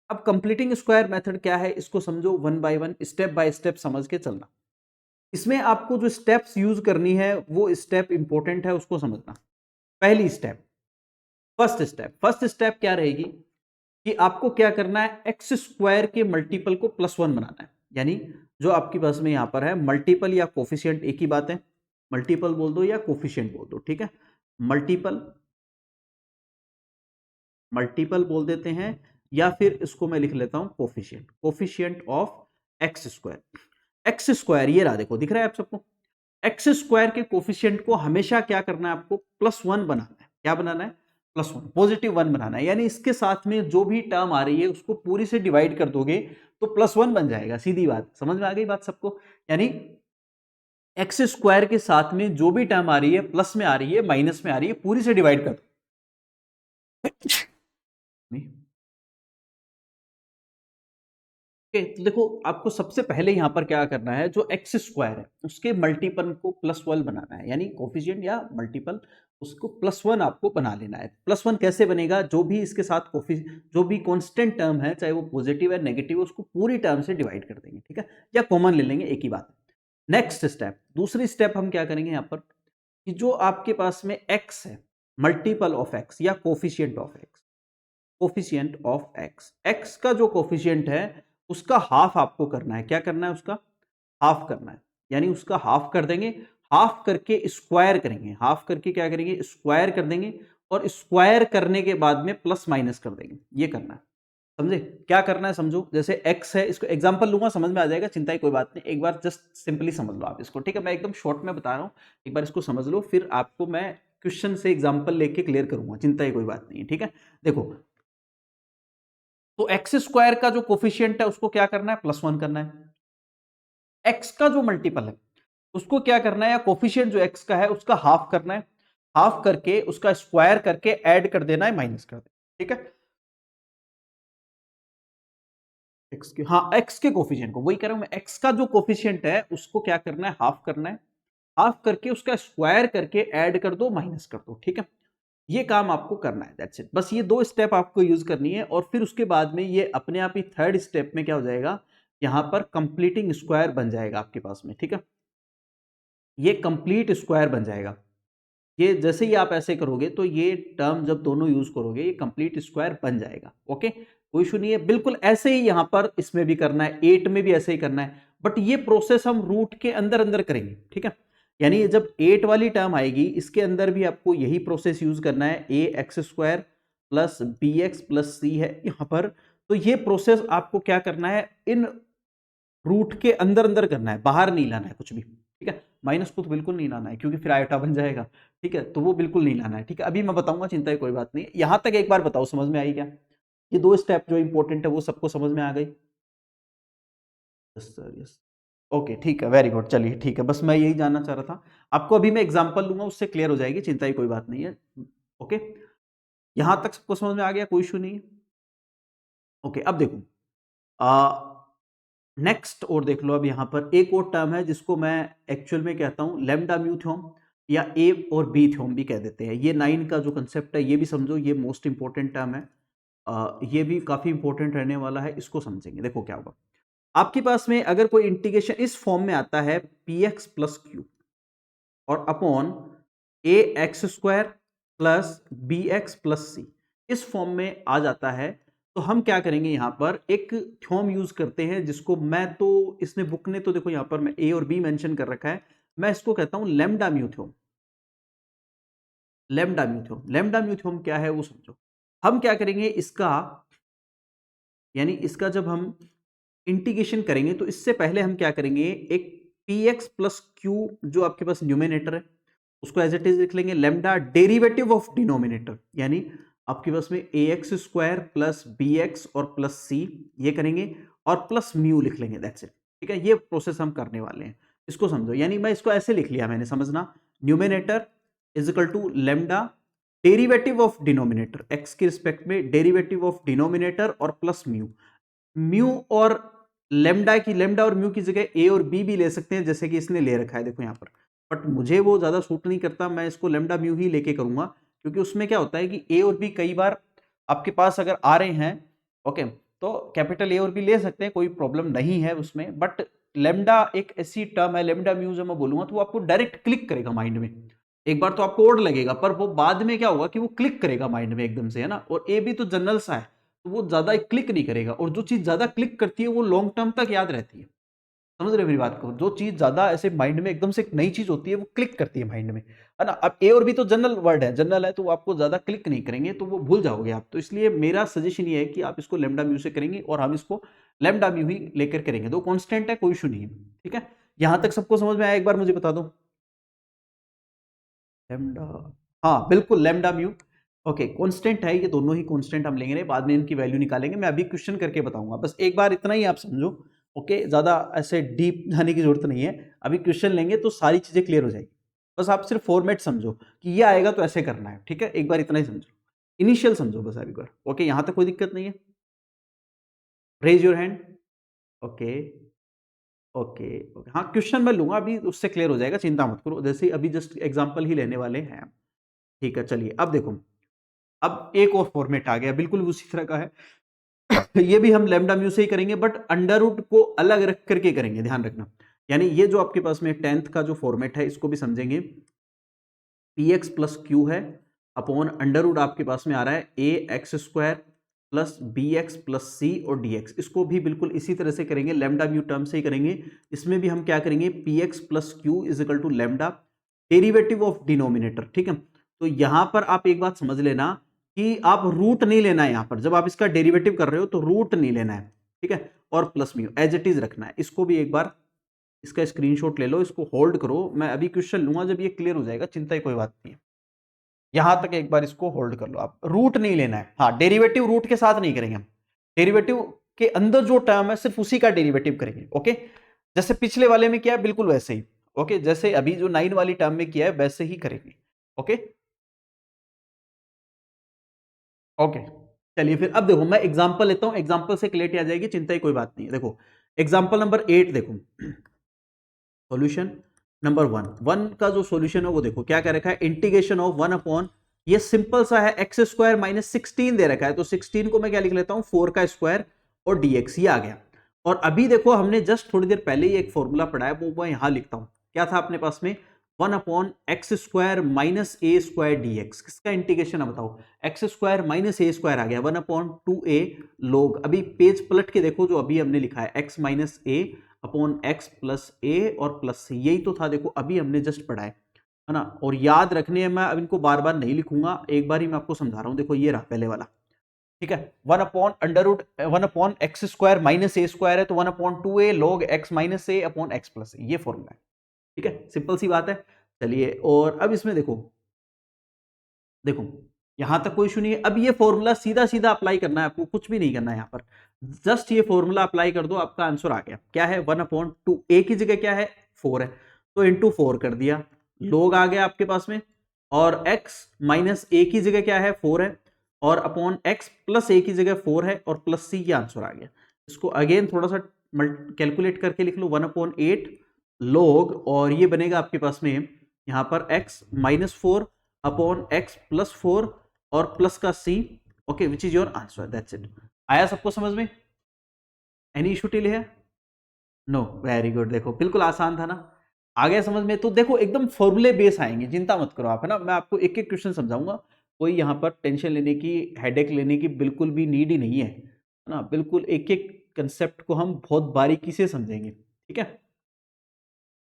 अब कंप्लीटिंग स्क्वायर मेथड क्या है, इसको समझो, one by one, step by step समझ के चलना। इसमें आपको जो स्टेप्स यूज करनी है वो स्टेप इंपॉर्टेंट है, उसको समझना। पहली स्टेप, फर्स्ट स्टेप क्या रहेगी कि आपको क्या करना है, x² के मल्टीपल को +1 बनाना है। यानी जो आपके पास में यहां पर है मल्टीपल या कोफिशिएंट, एक ही बात है, मल्टीपल बोल दो या कोफिशिएंट बोल दो। ठीक है, मल्टीपल, मल्टीपल बोल देते हैं, या फिर इसको मैं लिख लेता हूं कोफिशिएंट, कोफिशिएंट ऑफ x²। ये रहा, देखो दिख रहा है आप सबको, x² के कोफिशिएंट को हमेशा क्या करना है, आपको +1 बनाना है। क्या बनाना है, +1, +1 बनाना है। यानी इसके साथ में जो भी टर्म आ रही है उसको पूरी से डिवाइड कर दोगे तो +1 बन जाएगा। सीधी बात, समझ में आ गई बात सबको। यानी x² के साथ में जो भी टर्म आ रही है, प्लस में आ रही है, माइनस में आ रही है, पूरी से डिवाइड कर दो। तो देखो आपको सबसे पहले यहां पर क्या करना है, जो x² है उसके मल्टीपल को +1 बनाना है, यानी कोफिशिएंट या मल्टीपल उसको +1 आपको बना लेना है। +1 कैसे बनेगा, जो भी इसके साथ जो भी कांस्टेंट टर्म है, चाहे वो पॉजिटिव है नेगेटिव है, उसको पूरी टर्म से डिवाइड कर देंगे। ठीक है, या कॉमन ले लेंगे, एक ही बात है। नेक्स्ट स्टेप, दूसरी स्टेप हम क्या करेंगे यहाँ पर, कि जो आपके पास में x है, मल्टीपल ऑफ x या coefficient of x, coefficient of x, x का जो कोफिशिएंट है उसका हाफ आपको करना है। क्या करना है, उसका हाफ करना है, यानी उसका हाफ कर देंगे। हाफ करके स्क्वायर करेंगे, हाफ करके क्या करेंगे, स्क्वायर कर देंगे, और स्क्वायर करने के बाद में प्लस माइनस कर देंगे। ये करना है, समझे क्या करना है, समझो। जैसे x है, इसको एग्जांपल लूंगा, समझ में आ जाएगा, चिंता ही कोई बात नहीं। एक बार जस्ट सिंपली समझ लो आप इसको। ठीक है, मैं एकदम शॉर्ट में बता रहा हूं, एक बार इसको समझ लो, फिर आपको मैं क्वेश्चन से एग्जांपल लेके क्लियर करूंगा, चिंता ही कोई बात नहीं है। ठीक है, देखो, तो x² का जो कोफिशिएंट है उसको क्या करना है, +1 करना है। x का जो मल्टीपल है उसको क्या करना है, या कोफिशिएंट जो x का है उसका हाफ करना है। हाफ करके उसका स्क्वायर करके ऐड कर देना है, माइनस कर देना। ठीक है, x के, हाँ x के कोफिशिएंट को, वही कह रहा हूं मैं, x का जो कोफिशिएंट है उसको क्या करना है, हाफ करना है। हाफ करके उसका स्क्वायर करके ऐड कर दो, माइनस कर दो, ठीक है। ये काम आपको करना है, दैट्स इट। बस ये 2 स्टेप आपको यूज करनी है और फिर उसके बाद में ये अपने आप ही थर्ड स्टेप में क्या हो जाएगा, यहां पर कंप्लीटिंग स्क्वायर बन जाएगा आपके पास में, ठीक है। ये कंप्लीट स्क्वायर बन जाएगा। ये जैसे ही आप ऐसे करोगे तो ये टर्म जब दोनों यूज करोगे ये कंप्लीट स्क्वायर बन जाएगा, ओके। कोई इशू नहीं है, बिल्कुल ऐसे ही यहां पर इसमें भी करना है, 8 में भी ऐसे ही करना है, बट ये प्रोसेस हम रूट के अंदर अंदर करेंगे, ठीक है। यानी ये जब 8 वाली टर्म आएगी इसके अंदर भी आपको यही प्रोसेस यूज करना है, a x square plus b x plus c है यहां पर। तो ये प्रोसेस आपको क्या करना है, इन रूट के अंदर अंदर करना है, बाहर नहीं लाना है कुछ भी, ठीक है। माइनस को तो बिल्कुल नहीं लाना है क्योंकि फिर आयोटा बन जाएगा, ठीक है, तो वो बिल्कुल नहीं लाना है, ठीक है। अभी मैं बताऊंगा, चिंता की कोई बात नहीं। यहां तक एक बार बताओ समझ में आई क्या, ये 2 स्टेप जो इंपॉर्टेंट है वो सबको समझ में आ गई? Yes sir, yes. ओके, ठीक है, वेरी गुड, चलिए ठीक है, बस मैं यही जानना चाह रहा था। आपको अभी मैं एग्जांपल लूंगा उससे क्लियर हो जाएगी, चिंता की कोई बात नहीं है। ओके, यहां तक सबको समझ में आ गया, कोई इशू नहीं है। ओके, अब देखो नेक्स्ट और देख लो, अब यहां पर एक और टर्म है जिसको मैं एक्चुअल में कहता हूं लैम्डा म्यू थ्योरम, या ए और बी थ्योरम भी कह देते हैं। ये 9 का जो कंसेप्ट है ये भी समझो, ये मोस्ट इंपॉर्टेंट टर्म है। ये भी काफी इंपॉर्टेंट रहने वाला है, इसको समझेंगे। देखो क्या होगा, आपके पास में अगर कोई इंटीग्रेशन इस फॉर्म में आता है पी एक्स प्लस क्यू और upon a x square plus b x plus c, इस फॉर्म में आ जाता है, तो हम क्या करेंगे, यहां पर एक थ्योरम यूज करते हैं जिसको मैं तो, इसने बुक ने तो देखो यहां पर मैं ए और बी मेंशन कर रखा है, मैं इसको कहता हूं lambda mu theorem. Lambda mu theorem, lambda mu theorem क्या है वो समझो। हम क्या करेंगे इसका, यानी इसका जब हम इंटीग्रेशन करेंगे तो इससे पहले हम क्या करेंगे, एक पी एक्स प्लस क्यू जो आपके पास न्यूमिनेटर है उसको एज इट इज लिख लेंगे, लेमडा डेरिवेटिव ऑफ डिनोमिनेटर, यानी आपके पास में a x square plus b x और प्लस सी ये करेंगे और प्लस म्यू लिख लेंगे, दैट्स इट, ठीक है। ये प्रोसेस हम करने वाले हैं, इसको समझो। यानी मैं इसको ऐसे लिख लिया मैंने, समझना, numerator is equal to lambda derivative of denominator, x के रिस्पेक्ट में डेरिवेटिव ऑफ डिनोमिनेटर और प्लस म्यू। म्यू और लेमडा की, लेमडा और म्यू की जगह ए और बी भी ले सकते हैं जैसे कि इसने ले रखा है देखो यहाँ पर, बट मुझे वो ज्यादा सूट नहीं करता, मैं इसको लेमडा म्यू ही लेके करूंगा, क्योंकि उसमें क्या होता है कि ए और बी कई बार आपके पास अगर आ रहे हैं, ओके, तो कैपिटल ए और बी ले सकते हैं, कोई प्रॉब्लम नहीं है उसमें, बट लेमडा एक ऐसी टर्म है, लेमडा म्यू जब मैं बोलूंगा तो वो आपको डायरेक्ट क्लिक करेगा माइंड में। एक बार तो आपको ओड लगेगा, पर वो बाद में क्या होगा कि वो क्लिक करेगा माइंड में एकदम से, है ना। और ए बी तो जनरल सा है, तो वो ज्यादा क्लिक नहीं करेगा, और जो चीज ज्यादा क्लिक करती है वो लॉन्ग टर्म तक याद रहती है। समझ रहे हो मेरी बात को, जो चीज ज्यादा ऐसे माइंड में एकदम से एक नई चीज होती है वो क्लिक करती है माइंड में, है ना। अब ए और बी तो जनरल वर्ड है, जनरल है, तो वो आपको ज्यादा क्लिक नहीं करेंगे, तो वो भूल जाओगे आप। तो इसलिए मेरा सजेशन ये है कि आप इसको लेमडा म्यू से करेंगे और हम इसको लेमडा म्यू ही लेकर करेंगे, दो कॉन्स्टेंट है, कोई इशू नहीं है, ठीक है। यहां तक सबको समझ में आया, एक बार मुझे बता दो। लेमडा, हाँ बिल्कुल लेमडा म्यू, ओके, कांस्टेंट है, ये दोनों ही कांस्टेंट हम लेंगे, बाद में इनकी वैल्यू निकालेंगे, मैं अभी क्वेश्चन करके बताऊंगा, बस एक बार इतना ही आप समझो, ओके। ज्यादा ऐसे डीप जाने की जरूरत नहीं है, अभी क्वेश्चन लेंगे तो सारी चीजें क्लियर हो जाएगी। बस आप सिर्फ फॉर्मेट समझो कि ये आएगा तो ऐसे करना है, ठीक है। एक बार इतना ही समझो, इनिशियल समझो बस एक बार, ओके। यहां तक कोई दिक्कत नहीं है, raise your hand, okay okay okay. हाँ, क्वेश्चन मैं लूंगा अभी, उससे क्लियर हो जाएगा, चिंता मत करो, जैसे अभी जस्ट एग्जांपल ही लेने वाले हैं, ठीक है। चलिए अब देखो, अब एक और फॉर्मेट आ गया बिल्कुल उसी तरह का है। ये भी हम लेमडा म्यू से ही करेंगे, बट अंडर रूट को अलग रख करके करेंगे, ध्यान रखना। यानी ये जो आपके पास में 10th का जो फॉर्मेट है इसको भी समझेंगे, पी एक्स प्लस क्यू है अपॉन अंडर रूट आपके पास में आ रहा है a x square plus b x plus c और डी एक्स, इसको भी बिल्कुल इसी तरह से करेंगे, लेमडा म्यू टर्म से ही करेंगे। इसमें भी हम क्या करेंगे, P x plus Q is equal to lambda derivative of denominator, ठीक है। तो यहां पर आप एक बात समझ लेना कि आप रूट नहीं लेना है, यहां पर जब आप इसका डेरिवेटिव कर रहे हो तो रूट नहीं लेना है, ठीक है। और plus mu as it is रखना है, इसको भी एक बार इसका स्क्रीनशॉट ले लो, इसको होल्ड करो, मैं अभी क्वेश्चन लूंगा जब ये क्लियर हो जाएगा, चिंता की कोई बात नहीं है। यहां तक एक बार इसको होल्ड कर लो, आप रूट नहीं लेना है, हाँ डेरिवेटिव रूट के साथ नहीं करेंगे हम, डेरिवेटिव के अंदर जो टर्म है सिर्फ उसी का डेरिवेटिव करेंगे, ओके। जैसे पिछले वाले में किया है बिल्कुल वैसे ही, ओके, जैसे अभी जो 9 वाली टर्म में किया है वैसे ही करेंगे, ओके ओके। चलिए फिर अब देखो, मैं एग्जांपल लेता हूं, एग्जांपल से क्लियरिटी आ जाएगी, चिंता की कोई बात नहीं है। देखो एग्जांपल नंबर 8 देखो, सॉल्यूशन नंबर वन का जो सॉल्यूशन है वो देखो क्या कह रखा है, इंटीग्रेशन ऑफ 1 अपॉन, ये सिंपल सा है, एक्स स्क्वायर माइनस 16 दे रखा है, तो 16 को मैं क्या लिख लेता हूं, 4 का स्क्वायर और dx, ये आ गया। और अभी देखो हमने जस्ट थोड़ी देर पहले ही एक फॉर्मूला पढ़ा है, वो मैं यहां लिखता हूं, क्या था अपने पास में, 1/x² माइनस a² dx, किसका इंटीग्रेशन है बताओ, x square minus a square आ गया, 1/2a log, अभी पेज पलट के देखो जो अभी हमने लिखा है, x minus a upon x plus a और प्लस सी, यही तो था, देखो अभी हमने जस्ट पढ़ा है ना। और याद रखने हैं, मैं अब इनको बार बार नहीं लिखूंगा, एक बार ही मैं आपको समझा रहा हूं, देखो ये रहा पहले वाला, ठीक है, 1/√1/x² माइनस ए स्क्वायर है, तो 1/2a log x minus A upon x plus ए, ये फॉर्मूला है, ठीक है, सिंपल सी बात है। चलिए, और अब इसमें देखो, देखो यहां तक कोई इशू नहीं है, अब ये फॉर्मूला सीधा सीधा अप्लाई करना है आपको, कुछ भी नहीं करना है यहां पर, जस्ट ये फॉर्मूला अप्लाई कर दो, आपका आंसर आ गया, क्या है, 1/2, ए की जगह क्या है, 4 है, तो इंटू 4 कर दिया, लोग आ गया आपके पास में, और x माइनस ए की जगह क्या है, 4 है, और अपॉन x प्लस ए की जगह 4 है, और प्लस सी, ये आंसर आ गया। इसको अगेन थोड़ा सा कैलकुलेट करके लिख लो, 1/8 लोग, और ये बनेगा आपके पास में यहां पर x minus 4 upon x plus 4 और प्लस का c, okay, which is your answer, that's it. आया सबको समझ में, एनी इशू टिल है, नो, वेरी गुड, देखो बिल्कुल आसान था ना, आ गया समझ में। तो देखो एकदम फॉर्मूले बेस आएंगे, चिंता मत करो आप, है ना, मैं आपको एक एक क्वेश्चन समझाऊंगा, कोई यहाँ पर टेंशन लेने की, हेडेक लेने की बिल्कुल भी नीड ही नहीं है ना, बिल्कुल एक एक कंसेप्ट को हम बहुत बारीकी से समझेंगे, ठीक है।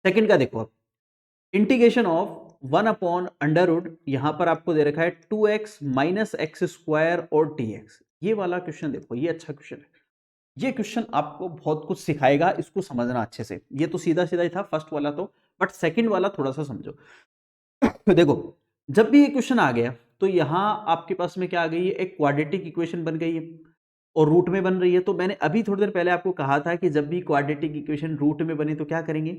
सेकंड का देखो, अब इंटीग्रेशन ऑफ 1/√, यहां पर आपको दे रखा है 2x माइनस एक्स स्क्वायर और dx, ये वाला क्वेश्चन देखो, ये अच्छा क्वेश्चन है, ये क्वेश्चन आपको बहुत कुछ सिखाएगा, इसको समझना अच्छे से, ये तो सीधा सीधा ही था फर्स्ट वाला तो, बट सेकंड वाला थोड़ा सा समझो। देखो, जब भी ये क्वेश्चन आ गया तो यहां आपके पास में क्या आ गई है, एक क्वाड्रेटिक इक्वेशन बन गई है, और रूट में बन रही है, तो मैंने अभी थोड़ी देर पहले आपको कहा था कि जब भी क्वाड्रेटिक इक्वेशन रूट में बने तो क्या करेंगे,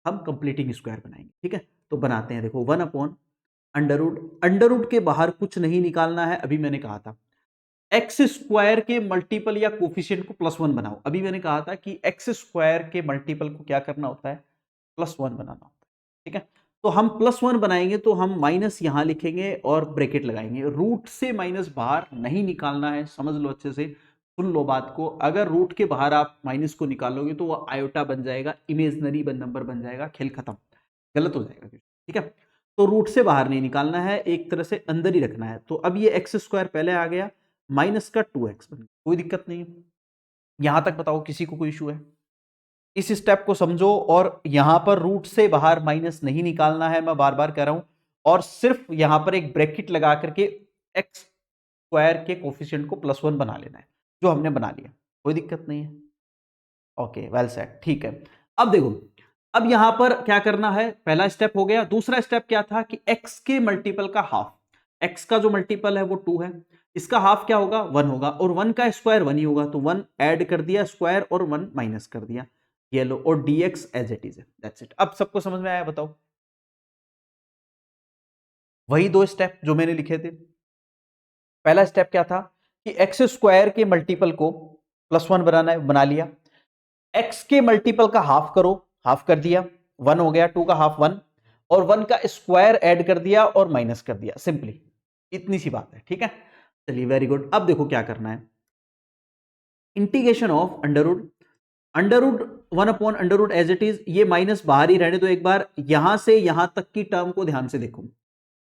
हम कंप्लीटिंग स्क्वायर बनाएंगे, ठीक है, तो बनाते हैं, देखो 1/√, अंडर रूट के बाहर कुछ नहीं निकालना है, अभी मैंने कहा था, एक्स स्क्वायर के मल्टीपल या कोफिशिएंट को +1 बनाओ, अभी मैंने कहा था कि एक्स स्क्वायर के मल्टीपल को क्या करना होता है, +1 बनाना होता है, ठीक है, तो हम +1 बनाएंगे, तो हम माइनस यहां लिखेंगे और ब्रैकेट लगाएंगे, रूट से माइनस बाहर नहीं निकालना है, समझ लो अच्छे से, सुन लो बात को, अगर रूट के बाहर आप माइनस को निकालोगे तो वो आयोटा बन जाएगा, इमेजनरी नंबर बन जाएगा, खेल खत्म, गलत हो जाएगा, ठीक है, तो रूट से बाहर नहीं निकालना है, एक तरह से अंदर ही रखना है, तो अब ये एक्स स्क्वायर पहले आ गया, माइनस का 2x बन गया, कोई दिक्कत नहीं है, यहां तक बताओ किसी को कोई इशू है, इस स्टेप को समझो, और यहां पर रूट से बाहर माइनस नहीं निकालना है, मैं बार बार कह रहा हूं, और सिर्फ यहां पर एक ब्रैकेट लगा करके एक्स स्क्वायर के कोफिशिएंट को +1 बना लेना है, जो हमने बना लिया, कोई दिक्कत नहीं है, ओके, वेल सेट, ठीक है। अब देखो, अब यहां पर क्या करना है, पहला स्टेप हो गया, दूसरा स्टेप क्या था कि x के मल्टीपल का हाफ, x का जो मल्टीपल है वो 2 है, इसका हाफ क्या होगा, 1 होगा, और 1 का स्क्वायर 1 ही होगा, तो 1 ऐड कर दिया स्क्वायर और 1 माइनस कर दिया, ये लो, और dx एज इट इज है, दैट्स इट। अब सबको समझ में आया, बताओ, वही दो स्टेप जो मैंने लिखे थे, पहला स्टेप क्या था कि एक्स स्क्वायर के मल्टीपल को +1 बनाना है, बना लिया, एक्स के मल्टीपल का हाफ करो, हाफ कर दिया, 1 हो गया, 2 का हाफ 1, और 1 का स्क्वायर ऐड कर दिया और माइनस कर दिया, सिंपली इतनी सी बात है, ठीक है। चलिए, वेरी गुड, अब देखो क्या करना है, integration of under root 1/√, as it is, ये माइनस बाहर ही रहने दो, एक बार यहां से यहां तक की टर्म को ध्यान से देखो,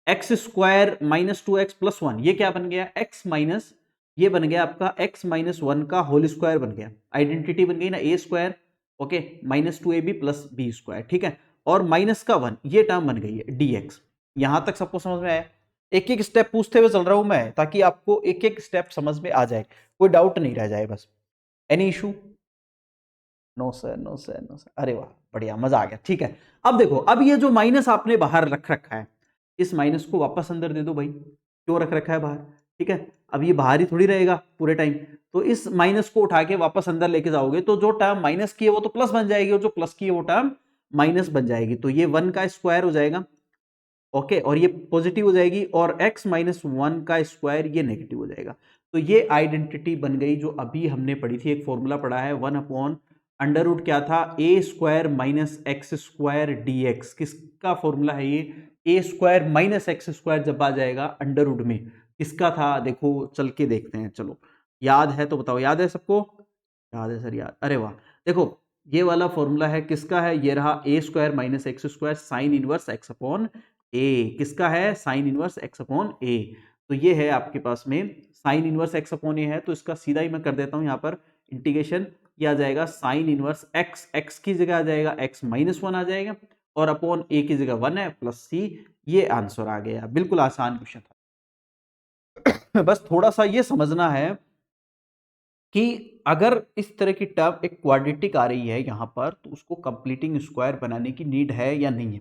x square minus 2x plus 1, ये क्या बन गया, x माइनस, ये बन गया आपका x माइनस 1 का होल स्क्वायर बन गया, आइडेंटिटी बन गई ना, a square, okay, -2ab plus B square, ठीक है, और माइनस का 1, ये टर्म बन गई है dx, यहां तक सबको समझ में आया, एक एक स्टेप पूछते हुए चल रहा हूं मैं, ताकि आपको एक एक स्टेप समझ में आ जाए, कोई डाउट नहीं रह जाए, बस, any issue, no sir, no sir, no sir, अरे वाह, बढ़िया, मजा आ गया, ठीक है। अब देखो, अब ये जो माइनस आपने बाहर रख रखा है, इस माइनस को वापस अंदर दे दो भाई, क्यों रख रखा है बाहर, ठीक है, अब ये बाहर ही थोड़ी रहेगा पूरे टाइम, तो इस माइनस को उठा के वापस अंदर लेके जाओगे, तो जो टर्म माइनस की है वो तो प्लस बन जाएगी, और जो प्लस की है वो टर्म माइनस बन जाएगी, तो ये 1 का स्क्वायर हो जाएगा, ओके, और ये पॉजिटिव हो जाएगी, और x माइनस 1 का स्क्वायर ये नेगेटिव हो जाएगा, तो ये आइडेंटिटी बन गई जो अभी हमने पढ़ी थी, एक फॉर्मूला पढ़ा है, 1/√, अंडर रूट क्या था, a square minus x square d x. किसका फॉर्मूला है ये, a square minus x square जब आ जाएगा अंडर रूट में, किसका था, देखो चल के देखते हैं। चलो याद है तो बताओ, याद है सबको, याद है सर, याद, अरे वाह। देखो ये वाला फॉर्मूला है, किसका है, ये रहा a square minus x square sine inverse x upon a. किसका है, sine inverse x upon a. तो ये है आपके पास में sine inverse x upon a है, तो इसका सीधा ही मैं कर देता हूं यहाँ पर इंटीग्रेशन, किया जाएगा साइन इनवर्स एक्स, एक्स की जगह आ जाएगा एक्स माइनस वन आ जाएगा, और अपॉन ए की जगह वन है प्लस सी। ये आंसर आ गया, बिल्कुल आसान क्वेश्चन था। बस थोड़ा सा ये समझना है कि अगर इस तरह की टर्म एक क्वाड्रेटिक आ रही है यहाँ पर, तो उसको कंप्लीटिंग स्क्वायर बनाने की नीड है या नहीं है।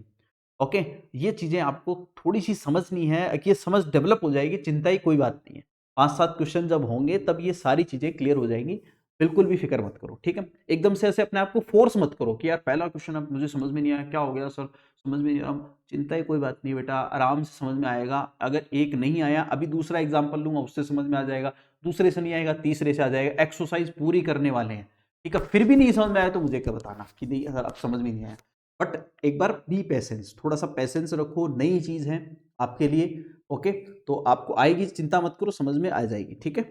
ओके, ये चीजें आपको थोड़ी सी समझनी है, कि ये समझ डेवलप हो जाएगी, चिंता ही कोई बात नहीं है। 5-7 क्वेश्चन जब होंगे तब ये सारी चीजें क्लियर हो जाएंगी, बिल्कुल भी फिक्र मत करो, ठीक है। एकदम से ऐसे अपने आप को फोर्स मत करो कि यार पहला क्वेश्चन अब मुझे समझ में नहीं आया, क्या हो गया सर, समझ में नहीं आया। चिंता ही कोई बात नहीं बेटा, आराम से समझ में आएगा। अगर एक नहीं आया, अभी दूसरा एग्जाम्पल लूंगा, उससे समझ में आ जाएगा, दूसरे से नहीं आएगा, तीसरे से आ जाएगा। एक्सरसाइज पूरी करने वाले हैं, ठीक है। फिर भी नहीं समझ में आया तो मुझे क्या बताना कि नहीं अगर अब समझ में नहीं आया। बट एक बार बी पेशेंस, थोड़ा सा पेशेंस रखो, नई चीज है आपके लिए। ओके, तो आपको आएगी, चिंता मत करो, समझ में आ जाएगी, ठीक है।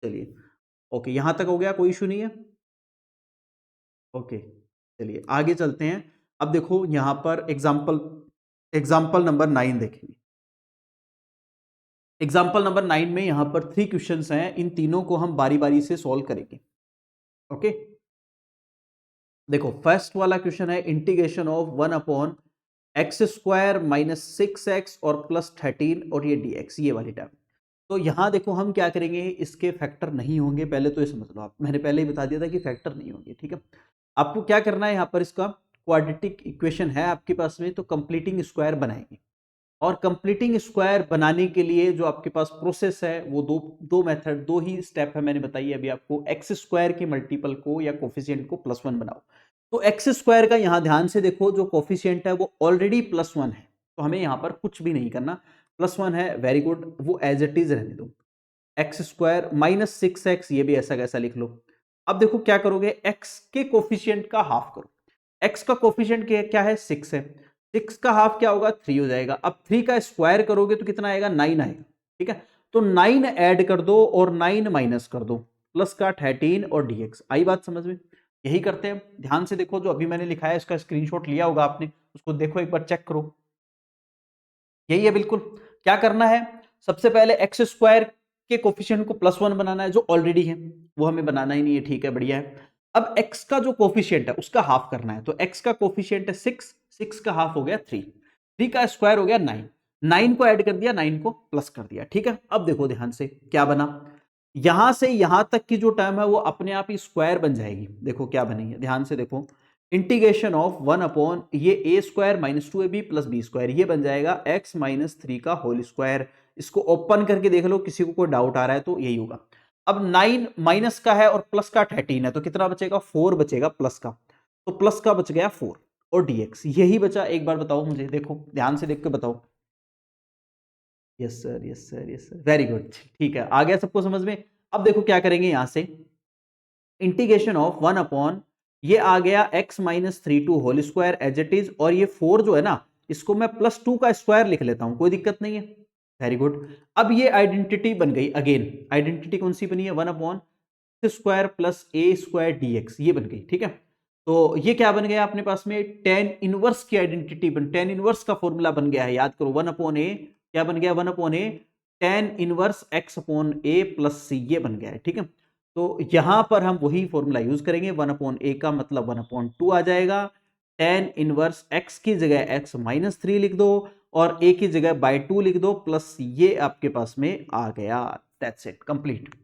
चलिए, ओके, यहां तक हो गया, कोई इशू नहीं है। ओके, चलिए आगे चलते हैं। अब देखो यहां पर एग्जाम्पल, एग्जाम्पल नंबर 9 देखेंगे। एग्जाम्पल नंबर 9 में यहां पर 3 क्वेश्चंस हैं, इन तीनों को हम बारी बारी से सॉल्व करेंगे। ओके, देखो फर्स्ट वाला क्वेश्चन है integration of 1 upon x square minus 6x और प्लस 13 और ये dx, ये वाली टर्म। तो यहां देखो हम क्या करेंगे, इसके फैक्टर नहीं होंगे, पहले तो ये समझ लो आप, मैंने पहले ही बता दिया था कि फैक्टर नहीं होंगे, ठीक है। आपको क्या करना है, यहाँ पर इसका क्वाड्रेटिक इक्वेशन है आपके पास में, तो कंप्लीटिंग स्क्वायर बनाएंगे। और कंप्लीटिंग स्क्वायर बनाने के लिए जो आपके पास प्रोसेस है, वो दो मेथड, दो ही स्टेप है, मैंने बताई अभी आपको। एक्स स्क्वायर के मल्टीपल को या कोफिशिएंट को +1 बनाओ। तो एक्स स्क्वायर का यहां ध्यान से देखो, जो कोफिशिएंट है वो ऑलरेडी +1 है, तो हमें यहां पर कुछ भी नहीं करना। +1 है, वेरी गुड, वो एज इट इज रहने दो। एक्स स्क्वायर माइनस 6x, ये भी ऐसा कैसा लिख लो। अब देखो क्या करोगे, x के कोफिशिएंट का हाफ करो। x का कोफिशिएंट क्या है, 6 है, 6 का हाफ क्या होगा, 3 हो जाएगा। अब 3 का स्क्वायर करोगे तो कितना आएगा, 9 आएगा, ठीक है। तो 9 ऐड कर दो और 9 माइनस कर दो, प्लस का 13 और dx। आई बात समझ में, यही करते हैं। ध्यान से देखो, जो अभी मैंने लिखा है इसका स्क्रीनशॉट लिया होगा आपने, उसको देखो एक बार, चेक करो, यही है बिल्कुल। क्या करना है, सबसे पहले एक्स स्क्वायर के कोफिशिएंट को +1 बनाना है, जो ऑलरेडी है, वो हमें बनाना ही नहीं है, ठीक है, बढ़िया है। अब x का जो कोफिशिएंट है उसका हाफ करना है, तो x का कोफिशिएंट है 6, 6 का हाफ हो गया 3, 3 का स्क्वायर हो गया 9, 9 को ऐड कर दिया, 9 को प्लस कर दिया, ठीक है। अब देखो ध्यान से क्या बना, यहां से यहां तक की जो टर्म है वो अपने आप ही स्क्वायर बन जाएगी। देखो क्या बनेगी, ध्यान से देखो, इंटीग्रेशन ऑफ 1 अपॉन ये a square minus 2ab plus B square, ये बन जाएगा x माइनस 3 का होल स्क्वायर। इसको ओपन करके देख लो, किसी को कोई डाउट आ रहा है तो यही होगा। अब 9 माइनस का है और प्लस का 13 है, तो कितना बचेगा, 4 बचेगा प्लस का, तो प्लस का बच गया 4 और dx यही बचा। एक बार बताओ मुझे, देखो ध्यान से देख के बताओ। Yes sir, yes sir, yes sir, very good, ठीक है, आ गया सबको समझ में। अब देखो क्या करेंगे, यहां से इंटीग्रेशन ऑफ 1 अपॉन ये आ गया x minus 3 two whole square as it is, और ये 4 जो है ना, इसको मैं +2 का स्क्वायर लिख लेता हूं, कोई दिक्कत नहीं है, वेरी गुड। अब ये आइडेंटिटी बन गई, अगेन आइडेंटिटी कौन सी बनी है, 1 अपॉन स्क्वायर प्लस ए स्क्वायर dx, ये बन गई, ठीक है। तो ये क्या बन गया अपने पास में, टेन इनवर्स की आइडेंटिटी बन, टेन इनवर्स का फॉर्मूला बन गया है, याद करो, 1 अपॉन ए क्या बन गया, 1 अपॉन ए टेन इनवर्स x अपॉन ए प्लस सी, ये बन गया है, ठीक है। तो यहां पर हम वही फॉर्मूला यूज करेंगे, 1 अपॉन ए का मतलब 1 अपॉन 2 आ जाएगा, टेन इनवर्स x की जगह x माइनस 3 लिख दो और a की जगह बाय 2 लिख दो, प्लस ये आपके पास में आ गया, दैट्स इट, कंप्लीट।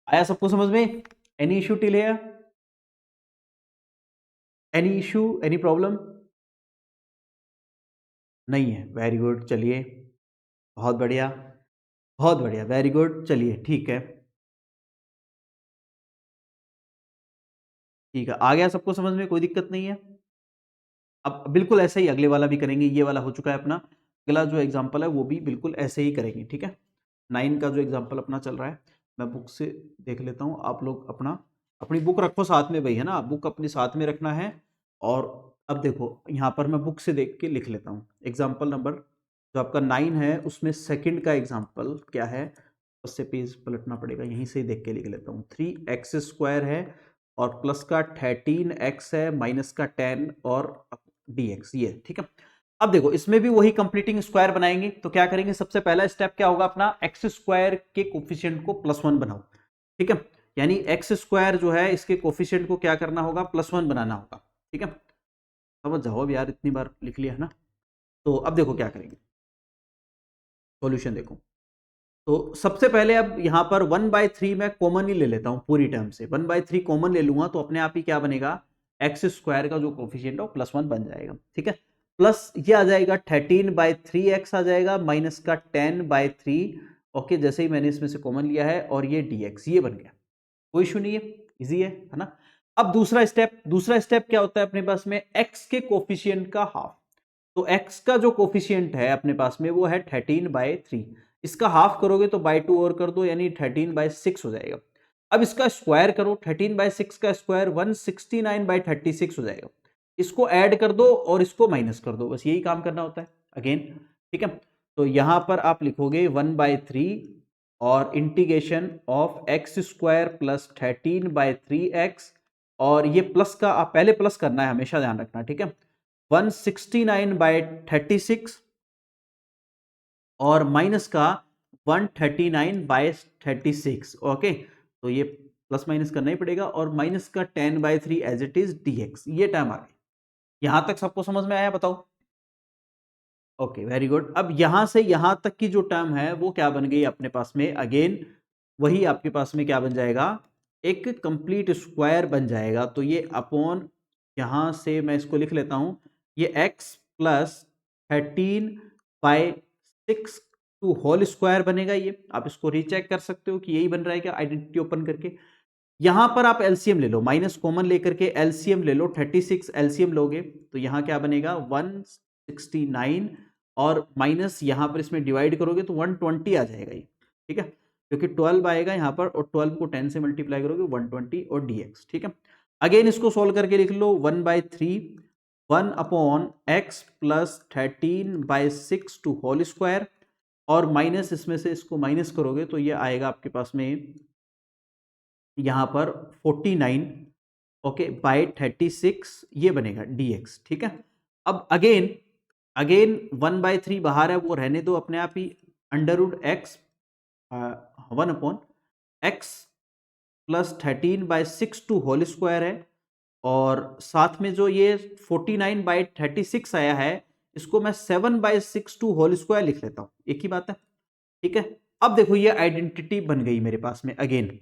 आया सबको समझ में, any issue till here, any issue, any problem, नहीं है, वेरी गुड, चलिए बहुत बढ़िया, बहुत बढ़िया, वेरी गुड, चलिए ठीक है, ठीक है, आ गया सबको समझ में, कोई दिक्कत नहीं है। अब बिल्कुल ऐसे ही अगले वाला भी करेंगे, ये वाला हो चुका है अपना, अगला जो एग्जाम्पल है वो भी बिल्कुल ऐसे ही करेंगे, ठीक है। 9 का जो एग्जाम्पल अपना चल रहा है, मैं बुक से देख लेता हूँ, आप लोग अपना अपनी बुक रखो साथ में भाई, है ना, बुक अपने साथ में रखना है। और अब देखो यहाँ पर मैं बुक से देख के लिख लेता हूँ। एग्जाम्पल नंबर जो आपका 9 है उसमें सेकंड का एग्जाम्पल क्या है, उससे पेज पलटना पड़ेगा, यहीं से ही देख के लिख लेता हूँ। 3x² है और प्लस का 13x है, माइनस का 10 और dx, ये ठीक है। अब देखो इसमें भी वही कंप्लीटिंग स्क्वायर बनाएंगे, तो क्या करेंगे, सबसे पहला स्टेप क्या होगा अपना, x² के कोफिशिएंट को +1 बनाओ, ठीक है। यानी x² जो है इसके कोफिशिएंट को क्या करना होगा, +1 बनाना होगा, ठीक है। समझ जाओ अब यार, इतनी बार लिख लिया है ना। तो अब देखो क्या करेंगे, सॉल्यूशन देखो। तो सबसे पहले अब यहां पर 1/3 मैं कॉमन ही ले लेता हूं, पूरी टर्म से 1/3 कॉमन ले लूंगा तो अपने आप ही क्या बनेगा, x² का जो कोफिशिएंट है वो +1 बन जाएगा, ठीक है। प्लस ये आ जाएगा 13/3x आ जाएगा, माइनस का 10/3, ओके, जैसे ही मैंने इसमें से कॉमन लिया है, और ये dx, ये बन गया, कोई इशू नहीं है, इजी है ना। अब दूसरा स्टेप क्या होता है अपने पास में, x के कोफिशिएंट का हाफ। तो x का जो कोफिशिएंट है अपने पास में वो है 13/3, इसका हाफ करोगे तो बाय 2 और कर दो, यानी 13/6 हो जाएगा। अब इसका स्क्वायर करो, 13/6 का स्क्वायर 169/36 हो जाएगा। इसको ऐड कर दो और इसको माइनस कर दो, बस यही काम करना होता है अगेन, ठीक है। तो यहां पर आप लिखोगे 1/3 और integration of x² plus 13/3x, और ये प्लस का आप पहले प्लस करना है, हमेशा ध्यान रखना, ठीक है। 169/36 और माइनस का 139/36, ओके। तो ये प्लस माइनस करना ही पड़ेगा, और माइनस का 10/3 एज इट इज dx, ये टर्म आ गई। यहां तक सबको समझ में आया, बताओ। Okay, very good. अब यहां से यहां तक की जो टर्म है वो क्या बन गई अपने पास में, अगेन वही आपके पास में क्या बन जाएगा, एक कंप्लीट स्क्वायर बन जाएगा। तो ये अपॉन, यहां से मैं इसको लिख लेता हूं, ये x plus 13/6 to whole square बनेगा। ये आप इसको रीचेक कर सकते हो कि यही बन रहा है क्या, आइडेंटिटी ओपन करके। यहां पर आप एलसीएम ले लो, माइनस कॉमन लेकर के एलसीएम ले लो, 36 एलसीएम लोगे तो यहां क्या बनेगा 169, और माइनस यहां पर इसमें डिवाइड करोगे तो 120 आ जाएगा ये, ठीक है, क्योंकि 12 आएगा यहां पर, और 12 को 10 से मल्टीप्लाई करोगे 120 और dx, ठीक है। अगेन इसको सोल्व करके लिख लो, 1/3 1/x plus 13/6 to whole square, और माइनस इसमें से इसको माइनस करोगे तो ये आएगा आपके पास में यहां पर 49, ओके, बाय 36, ये बनेगा dx, ठीक है। अब अगेन अगेन 1/3 बाहर है, वो रहने दो अपने आप ही, √x 1/x plus 13/6 to whole square है, और साथ में जो ये 49/36 आया है, इसको मैं 7/6 टू होल स्क्वायर लिख लेता हूं, एक ही बात है, ठीक है। अब देखो ये आइडेंटिटी बन गई मेरे पास में, अगेन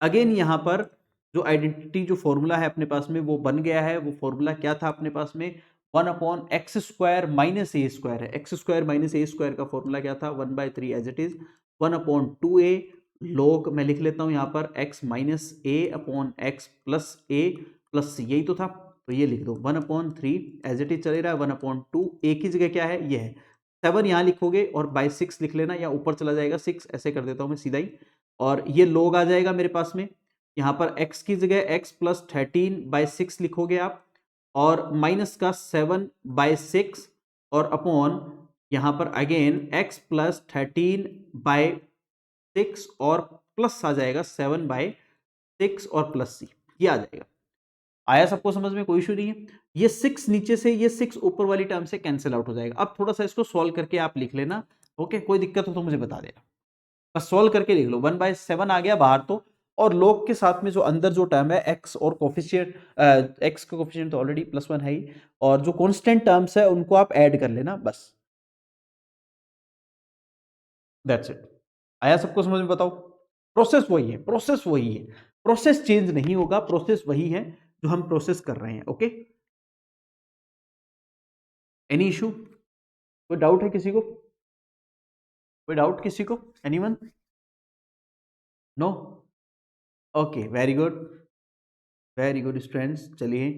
अगेन यहां पर जो आइडेंटिटी जो फॉर्मूला है अपने पास में वो बन गया है। वो फॉर्मूला क्या था अपने पास में, 1/x² माइनस a² है, x² माइनस a² का फॉर्मूला क्या था, 1/3 as it is, 1/2a log, मैं लिख लेता हूं यहां पर x minus a/x plus a plus c, यही तो था, तो ये लिख दो 1/3 एज इट इज चले रहा है, 1/2 a की जगह क्या है, ये है 7, यहां लिखोगे और बाय 6 लिख लेना, या ऊपर चला जाएगा 6, ऐसे कर देता हूं मैं सीधा ही, और ये log आ जाएगा मेरे पास में, यहाँ पर x की जगह x प्लस 13/6 लिखोगे आप, और माइनस का 7/6, और अपॉन यहाँ पर अगेन x प्लस 13/6, और प्लस आ जाएगा 7/6 और प्लस c, ये आ जाएगा। आया सबको समझ में, कोई इशू नहीं है। ये 6 नीचे से, ये 6 ऊपर वाली टर्म से कैंसिल आउट हो जाएगा। अब थोड़ा सा इसको सॉल्व करके आप लिख लेना, ओके, कोई दिक्कत हो तो मुझे बता देना, बस सॉल्व करके लिख लो। 1/7 आ गया बाहर तो, और log के साथ में जो अंदर जो टर्म है x और कोफिशिएंट, x का कोफिशिएंट तो ऑलरेडी +1 है ही, और जो कांस्टेंट टर्म्स है उनको आप ऐड कर लेना, बस दैट्स इट। आया सबको समझ में, बताओ। प्रोसेस वही है, प्रोसेस वही है, प्रोसेस चेंज नहीं होगा, प्रोसेस वही है जो हम प्रोसेस कर रहे हैं, ओके। एनी इशू, कोई डाउट है किसी को, कोई डाउट किसी को, anyone, no, okay, very good students, चलिए।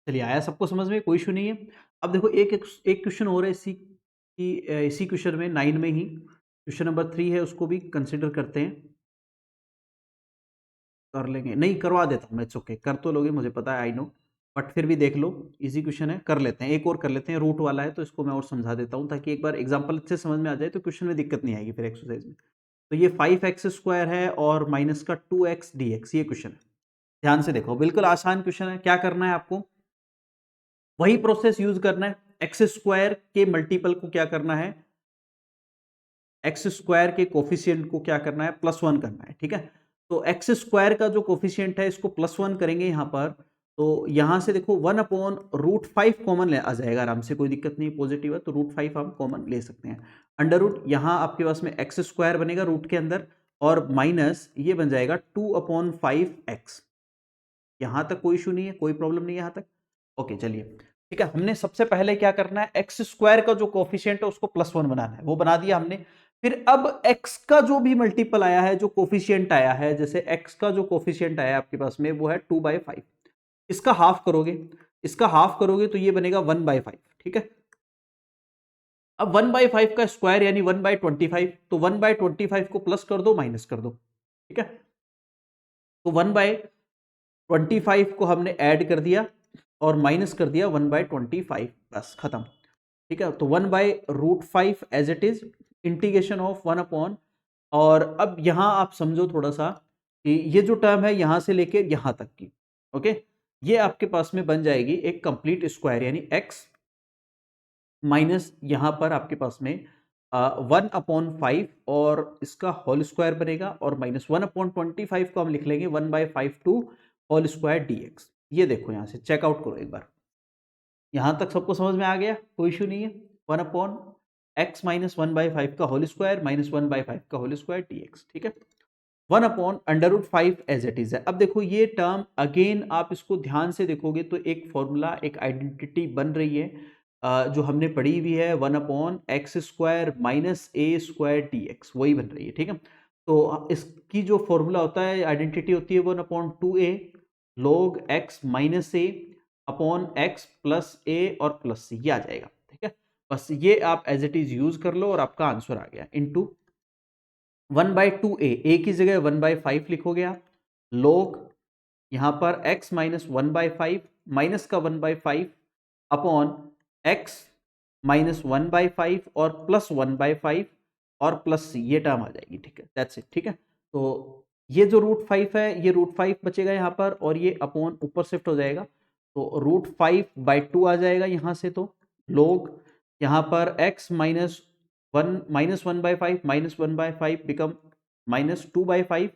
चलिए आया सबको समझ में, कोई इशू नहीं है। अब देखो एक एक क्वेश्चन हो रहा है इसी कि इसी क्वेश्चन में 9 में ही क्वेश्चन नंबर 3 है, उसको भी कंसिडर करते हैं। कर लेंगे, नहीं करवा देता हूँ मैं, इट्स ओके, कर तो लोगे मुझे पता है, आई नो, बट फिर भी देख लो, इजी क्वेश्चन है, कर लेते हैं, एक और कर लेते हैं, रूट वाला है तो इसको मैं और समझा देता हूँ ताकि एक बार एग्जांपल अच्छे समझ में आ जाए तो क्वेश्चन में दिक्कत नहीं आएगी फिर एक्सरसाइज में। तो ये 5x² है और माइनस का 2x dx, ये क्वेश्चन है। ध्यान से देखो, बिल्कुल आसान क्वेश्चन है। क्या करना है आपको, वही प्रोसेस यूज करना है। एक्स स्क्वायर के मल्टीपल को क्या करना है, एक्स स्क्वायर के कोफिशिएंट को क्या करना है, +1 करना है, ठीक है। तो एक्स स्क्वायर का जो कोफिशिएंट है इसको +1 करेंगे यहां पर, तो यहां से देखो 1/√5 कॉमन आ जाएगा आराम से, कोई दिक्कत नहीं, पॉजिटिव है तो √5 हम कॉमन ले सकते हैं। अंडर रूट यहां आपके पास में एक्स स्क्वायर बनेगा रूट के अंदर, और माइनस ये बन जाएगा 2/5x। यहां तक कोई इशू नहीं है, कोई प्रॉब्लम नहीं है यहां तक, ओके चलिए ठीक है। हमने सबसे पहले क्या करना है, एक्स स्क्वायर का जो कोफिशिएंट है उसको +1 बनाना है, वो बना दिया हमने। फिर अब x का जो भी मल्टीपल आया है, जो कोफिशिएंट आया है, जैसे x का जो कोफिशिएंट आया है आपके पास में वो है 2/5, इसका हाफ करोगे, इसका हाफ करोगे तो ये बनेगा 1/5, ठीक है। अब 1/5 का स्क्वायर यानी 1/25, तो 1/25 को प्लस कर दो, माइनस कर दो, ठीक है। तो 1/25 को हमने ऐड कर दिया और माइनस कर दिया 1/25, बस खत्म, ठीक है। तो 1/√5 as it is, integration of 1 और अब यहां आप समझो थोड़ा सा कि ये जो टर्म है यहां से लेके यहां तक की, ओके, ये आपके पास में बन जाएगी एक कंप्लीट स्क्वायर, यानी x माइनस यहां पर आपके पास में 1/5 और इसका होल स्क्वायर बनेगा, और माइनस 1/25 को हम लिख लेंगे 1/5 होल स्क्वायर dx। ये देखो यहां से चेकआउट करो एक बार, यहां तक सबको समझ में आ गया, कोई इशू नहीं है। 1/x माइनस 1/5 का होल स्क्वायर माइनस 1/5 का होल स्क्वायर dx, ठीक है। 1/√5 एज इट इज है। अब देखो ये टर्म अगेन आप इसको ध्यान से देखोगे तो एक फॉर्मूला, एक आइडेंटिटी बन रही है जो हमने पढ़ी हुई है, 1/x² माइनस a² dx, वही बन रही है, ठीक है। तो इसकी जो फॉर्मूला होता है, आइडेंटिटी होती है 1/2a log x minus a upon x plus a और प्लस c, ये आ जाएगा, ठीक है। बस ये आप एज इट इज यूज कर लो और आपका आंसर आ गया, इनटू 1/2a, a की जगह 1/5 लिखोगे आप, log यहां पर x माइनस 1/5 माइनस का 1/5 अपॉन x माइनस 1/5 और प्लस 1/5 और प्लस c, ये टर्म आ जाएगी, ठीक है, दैट्स इट, ठीक है। तो ये जो √5 है, ये √5 बचेगा यहाँ पर और ये अपॉन ऊपर शिफ्ट हो जाएगा, तो √5/2 आ जाएगा यहाँ से, तो log यहाँ पर x minus 1/5 minus 1/5 become minus 2/5,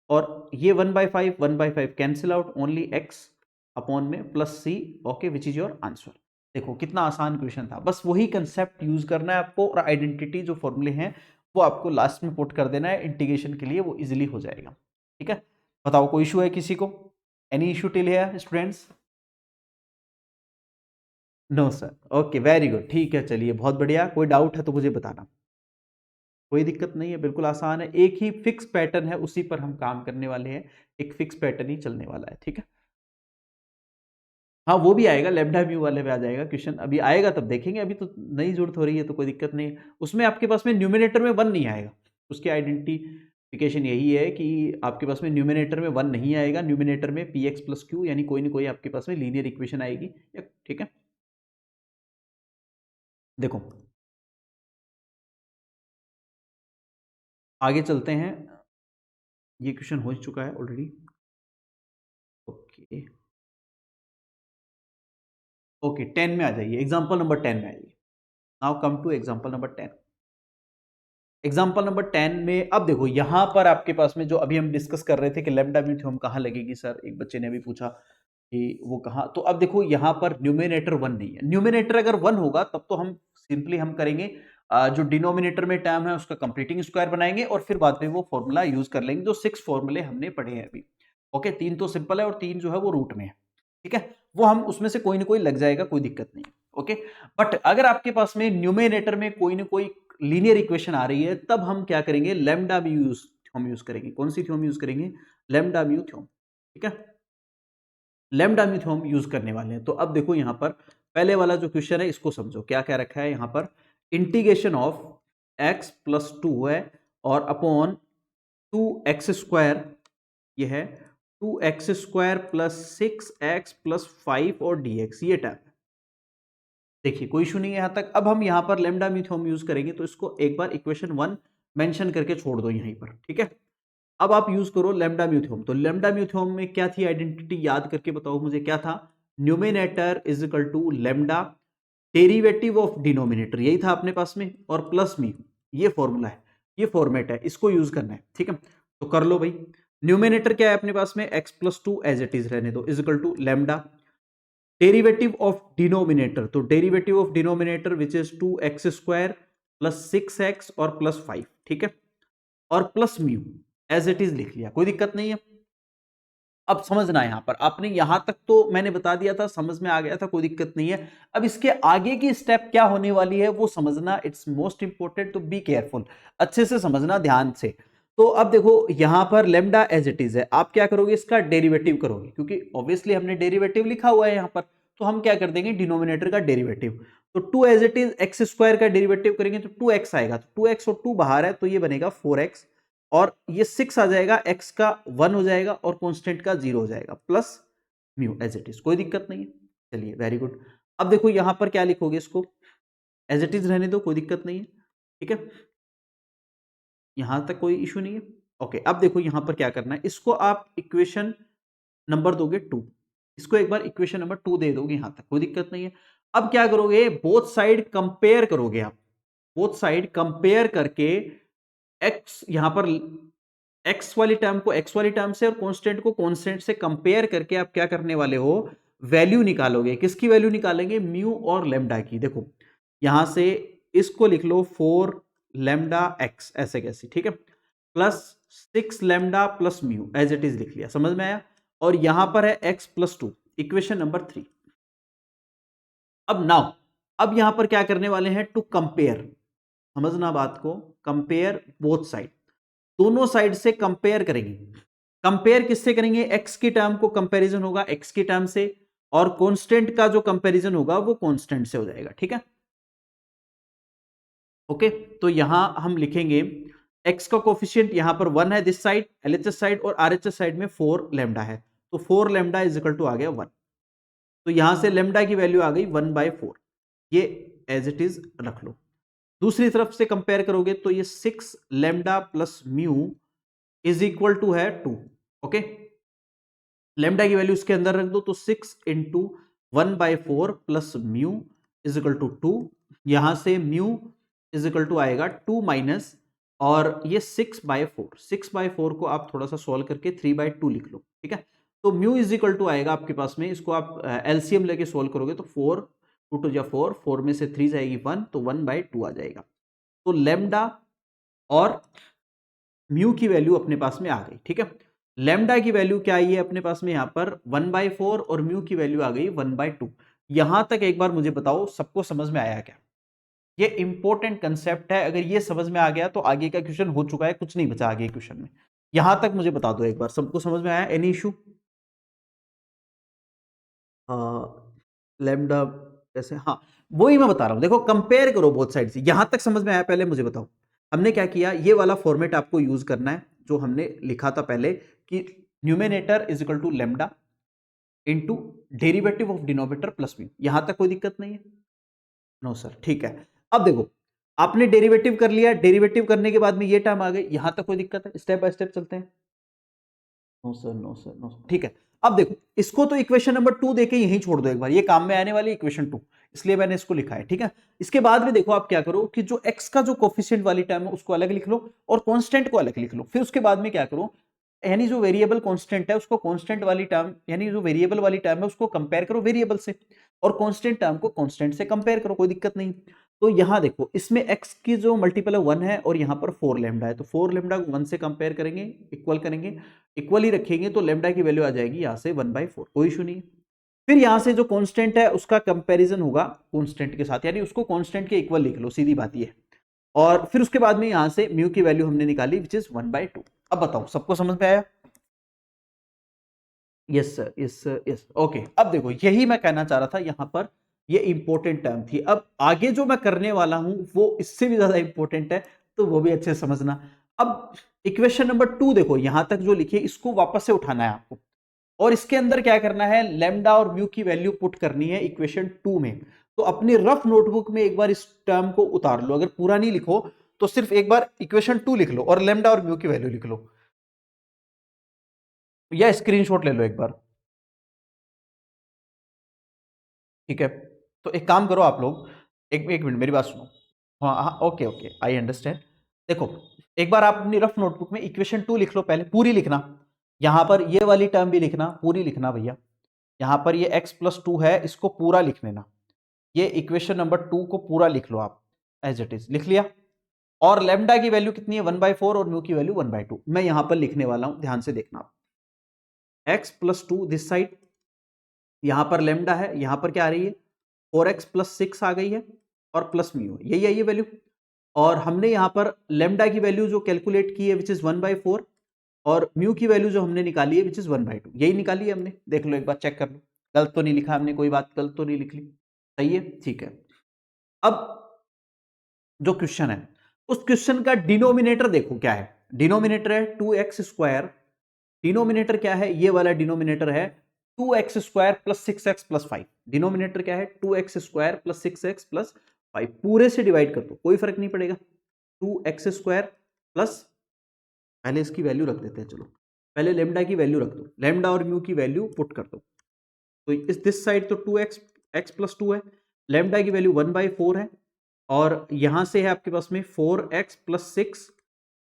और ये 1/5 cancel out, only x upon में plus c, okay, which is your answer. देखो कितना आसान क्वेश्चन था, बस वही कंसेप्ट यूज करना है आपको, और आइडेंटिटी जो फॉर्मूले हैं वो आपको लास्ट में पुट कर देना है इंटीग्रेशन के लिए, वो इजीली हो जाएगा, ठीक है। बताओ कोई इशू है किसी को, any issue till here students? No sir, okay very good, ठीक है, चलिए बहुत बढ़िया। कोई डाउट है तो मुझे बताना, कोई दिक्कत नहीं है, बिल्कुल आसान है, एक ही फिक्स पैटर्न है, उसी पर हम काम करने वाले हैं, एक फिक्स पैटर्न ही चलने वाला है, ठीक है। हाँ वो भी आएगा, लैम्डा म्यू वाले पे आ जाएगा क्वेश्चन, अभी आएगा तब देखेंगे, अभी तो नई जरूरत हो रही है तो कोई दिक्कत नहीं है। उसमें आपके पास में न्यूमिनेटर में 1 नहीं आएगा, उसकी आइडेंटिफिकेशन यही है कि आपके पास में न्यूमिनेटर में 1 नहीं आएगा, न्यूमिनेटर में px प्लस क्यू यानी कोई ना कोई आपके पास में लीनियर इक्वेशन आएगी, ठीक है। देखो आगे चलते हैं, ये क्वेश्चन हो चुका है ऑलरेडी, ओके ओके 10 में आ जाइए, एग्जाम्पल नंबर 10 में आइए। Now come to example number 10। Example number 10 में अब देखो यहां पर आपके पास में जो अभी हम डिस्कस कर रहे थे कि लैम्डा म्यू थ्योरम कहाँ लगेगी सर, एक बच्चे ने अभी पूछा कि वो कहाँ, तो अब देखो यहां पर न्यूमिनेटर 1 नहीं है, न्यूमिनेटर अगर 1 होगा तब तो हम सिंपली हम करेंगे जो डिनोमिनेटर में टर्म है उसका कंप्लीटिंग स्क्वायर बनाएंगे और फिर बाद में वो फॉर्मूला यूज कर लेंगे, जो 6 फॉर्मूले हमने पढ़े हैं अभी, ओके। 3 तो सिंपल है और 3 जो है वो रूट में है, ठीक है, वो हम उसमें से कोई ना कोई लग जाएगा, कोई दिक्कत नहीं, ओके। बट अगर आपके पास में न्यूमिनेटर में कोई ना कोई लीनियर इक्वेशन आ रही है, तब हम क्या करेंगे, लैम्डा म्यू थ्योरम यूज करेंगे। कौन सी थ्योरम यूज करेंगे, लैम्डा म्यू थ्योरम, ठीक है, लैम्डा म्यू थ्योरम यूज करने वाले हैं। तो अब देखो यहां पर पहले वाला जो क्वेश्चन है इसको समझो, क्या क्या रखा है यहां पर, इंटीग्रेशन ऑफ x प्लस 2 है और अपॉन 2x² ये है 2x² प्लस 6x प्लस 5 और dx ये टर्म है। देखिए कोई इशू नहीं है यहां तक। अब हम यहां पर लैम्डा म्यू यूज करेंगे तो इसको एक बार इक्वेशन 1 मेंशन करके छोड़ दो यहीं पर, ठीक है। अब आप यूज करो लैम्डा म्यू थ्योरम। तो लैम्डा म्यू थ्योरम में क्या थी आइडेंटिटी, याद करके बताओ मुझे क्या था। Numerator is equal to lambda derivative of denominator, यही था अपने पास में, और प्लस म्यू, ये फॉर्मूला है, ये फॉर्मेट है, इसको यूज करना है, ठीक है। तो कर लो भाई। न्यूमिनेटर क्या है अपने पास में, x plus 2 as it is रहने दो, is equal to lambda derivative of denominator, तो derivative of denominator which is 2x² plus 6x और प्लस 5, ठीक है, और plus mu as it is लिख लिया, कोई दिक्कत नहीं है। अब समझना यहां पर, आपने यहां तक तो मैंने बता दिया था, समझ में आ गया था, कोई दिक्कत नहीं है। अब इसके आगे की स्टेप क्या होने वाली है वो समझना, इट्स मोस्ट इंपॉर्टेंट, तो बी केयरफुल, अच्छे से समझना ध्यान से। तो अब देखो यहां पर लेमडा एज इट इज है, आप क्या करोगे, इसका डेरिवेटिव करोगे, क्योंकि ऑब्वियसली हमने डेरिवेटिव लिखा हुआ है यहां पर, तो हम क्या कर देंगे, डिनोमिनेटर का डेरिवेटिव। तो 2 एज इट इज x² का डेरिवेटिव करेंगे तो 2x आएगा, तो 2x और 2 बाहर है तो ये बनेगा 4x, और ये 6 आ जाएगा, x का 1 हो जाएगा और कांस्टेंट का 0 हो जाएगा, plus mu as it is, कोई दिक्कत नहीं है। चलिए वेरी गुड। अब देखो यहां पर क्या लिखोगे, इसको एज इट इज रहने दो, कोई दिक्कत नहीं है, ठीक है, यहां तक कोई इशू नहीं है। ओके, अब देखो यहां पर क्या करना है, इसको आप इक्वेशन नंबर दोगे 2, इसको एक बार इक्वेशन नंबर 2 दे दोगे यहां तक, कोई दिक्कत नहीं है। अब क्या करोगे, बोथ साइड कंपेयर करोगे आप, बोथ साइड कंपेयर करके x यहां पर x वाली टर्म को x वाली टर्म से और कांस्टेंट को कांस्टेंट से कंपेयर करके आप क्या करने वाले हो, वैल्यू निकालोगे। किसकी वैल्यू निकालेंगे, म्यू और लेमडा की। देखो यहां से इसको लिख लो 4 लेमडा x ऐसे कैसे, ठीक है, plus 6 lambda plus mu as it is लिख लिया, समझ में आया। और यहां पर है x प्लस 2, इक्वेशन नंबर 3। अब नाउ, अब यहां पर क्या करने वाले हैं, टू कंपेयर, समझना बात को, कंपेयर बोथ साइड, दोनों साइड से कंपेयर करेंगे। कंपेयर किससे करेंगे, x की टर्म को कंपैरिजन होगा x की टर्म से, और कांस्टेंट का जो कंपैरिजन होगा वो कांस्टेंट से हो जाएगा, ठीक है। ओके, तो यहां हम लिखेंगे x का कोफिशिएंट यहां पर 1 है दिस साइड, LHS साइड, और RHS साइड में 4 लेमडा है, तो 4 लेमडा इज इक्वल टू आ गया 1। तो यहां से लेमडा की वैल्यू आ गई 1/4, ये एज इट इज रख लो। दूसरी तरफ से कंपेयर करोगे तो ये 6 lambda plus mu is equal to है 2। ओके, लेमडा की वैल्यू इसके अंदर रख दो, तो 6 into 1/4 plus mu is equal to 2, यहां से म्यू इज इक्वल टू आएगा 2 माइनस, और ये 6/4, 6/4 को आप थोड़ा सा सॉल्व करके 3/2 लिख लो, ठीक है। तो म्यू इज इक्वल टू आएगा आपके पास में, इसको आप एलसीएम लेके सॉल्व करोगे तो 4 2 टू जा 4, 4 में से 3 जाएगी 1, तो 1/2 आ जाएगा। तो लेमडा और म्यू की वैल्यू अपने पास में आ गई, ठीक है। लेमडा की वैल्यू क्या आई है अपने पास में, यहां पर 1/4, और म्यू की वैल्यू आ गई 1/2। यहां तक एक बार मुझे बताओ, सबको समझ में आया क्या? ये इंपॉर्टेंट कंसेप्ट है, अगर ये समझ में आ गया तो आगे का क्वेश्चन हो चुका है, कुछ नहीं बचा आगे क्वेश्चन में। यहां तक मुझे बता दो एक बार, सबको समझ में आया, एनी इशू? लेमडा कैसे, हाँ वही मैं बता रहा हूं, देखो कंपेयर करो बोथ साइड से, यहां तक समझ में आया? पहले मुझे बताओ, हमने क्या किया, ये वाला फॉर्मेट आपको यूज करना है जो हमने लिखा था पहले, कि numerator is equal to lambda into derivative of denominator plus mu, यहां तक कोई दिक्कत नहीं है? नो सर, ठीक है। अब देखो आपने डेरिवेटिव कर लिया, डेरिवेटिव करने के बाद में ये टर्म आ गई, यहां तक कोई दिक्कत है? स्टेप बाय स्टेप चलते हैं। No sir, no sir, no sir, ठीक है। अब देखो इसको तो इक्वेशन नंबर 2 देके यहीं छोड़ दो एक बार, ये काम में आने वाली इक्वेशन 2, इसलिए मैंने इसको लिखा है, ठीक है। इसके बाद में देखो आप क्या करो, कि जो x का जो कोफिशिएंट वाली टर्म है उसको अलग लिख लो, और कांस्टेंट को अलग लिख लो। फिर उसके बाद में क्या करो, यानी जो वेरिएबल कांस्टेंट है उसको कांस्टेंट वाली टर्म, यानी जो वेरिएबल वाली टर्म है उसको कंपेयर करो वेरिएबल से, और कांस्टेंट टर्म को कांस्टेंट से कंपेयर करो, कोई दिक्कत नहीं। तो यहां देखो इसमें x की जो मल्टीपल है 1 है, और यहां पर 4 लेमडा है, तो 4 लेमडा को 1 से कंपेयर करेंगे, इक्वल करेंगे, इक्वल ही रखेंगे, तो लेमडा की वैल्यू आ जाएगी यहां से 1/4, कोई इशू नहीं। फिर यहां से जो कांस्टेंट है उसका कंपैरिजन होगा कांस्टेंट के साथ, यानी उसको कांस्टेंट के इक्वल लिख लो, सीधी बात ये। और फिर उसके बाद में यहां से म्यू की वैल्यू हमने निकाली विच इज 1/2। अब बताओ सबको समझ में आया? Yes sir, yes sir, yes. Okay, अब देखो यही मैं कहना चाह रहा था यहां पर, ये इंपॉर्टेंट टर्म थी। अब आगे जो मैं करने वाला हूं वो इससे भी ज्यादा इंपॉर्टेंट है, तो वो भी अच्छे से समझना। अब इक्वेशन नंबर 2 देखो, यहां तक जो लिखी है इसको वापस से उठाना है आपको, और इसके अंदर क्या करना है, लैम्डा और म्यू की वैल्यू पुट करनी है इक्वेशन 2 में। तो अपनी रफ नोटबुक में एक बार इस टर्म को उतार लो, अगर पूरा नहीं लिखो तो सिर्फ एक बार इक्वेशन 2 लिख लो और लैम्डा और म्यू की वैल्यू लिख लो, या स्क्रीनशॉट ले लो एक बार, ठीक है। तो एक काम करो आप लोग, एक एक मिनट मेरी बात सुनो। हाँ हाँ, ओके ओके, आई अंडरस्टैंड। देखो, एक बार आप अपनी रफ नोटबुक में इक्वेशन 2 लिख लो, पहले पूरी लिखना, यहां पर ये वाली टर्म भी लिखना, पूरी लिखना भैया। यहां पर ये x+2 है, इसको पूरा लिख लेना। ये इक्वेशन नंबर 2 को पूरा लिख लो आप, एज इट इज लिख लिया। और लैम्डा की वैल्यू कितनी है, 1/4, और म्यू की वैल्यू 1/2 मैं यहां पर लिखने वाला हूं, ध्यान से देखना आप। x+2 दिस साइड, यहां पर लैम्डा है, यहां पर क्या आ रही है, 4x+6 आ गई है, और प्लस म्यू है, यही है ये वैल्यू। और हमने यहां पर लैम्डा की वैल्यू जो कैलकुलेट की है विच इज 1/4, और म्यू की वैल्यू जो हमने निकाली है विच इज 1/2, यही निकाली है हमने, देख लो एक बार चेक कर लो, गलत तो नहीं लिखा हमने, कोई बात गलत तो नहीं लिख ली, सही है, ठीक है। अब जो क्वेश्चन है, उस क्वेश्चन का डिनोमिनेटर देखो क्या है, डिनोमिनेटर है 2x², डिनोमिनेटर क्या है, ये वाला डिनोमिनेटर है 2x² plus 6x plus 5, denominator क्या है 2x² प्लस 6x प्लस 5, पूरे से डिवाइड कर दो, कोई फर्क नहीं पड़ेगा, 2x² प्लस, पहले इसकी वैल्यू रख देते हैं, चलो पहले लेमडा की वैल्यू रख दो, लेमडा और म्यू की वैल्यू पुट कर दो। तो इस दिस साइड तो 2x+2 है, लेमडा की वैल्यू 1/4 है, और यहां से है आपके पास में 4x+6,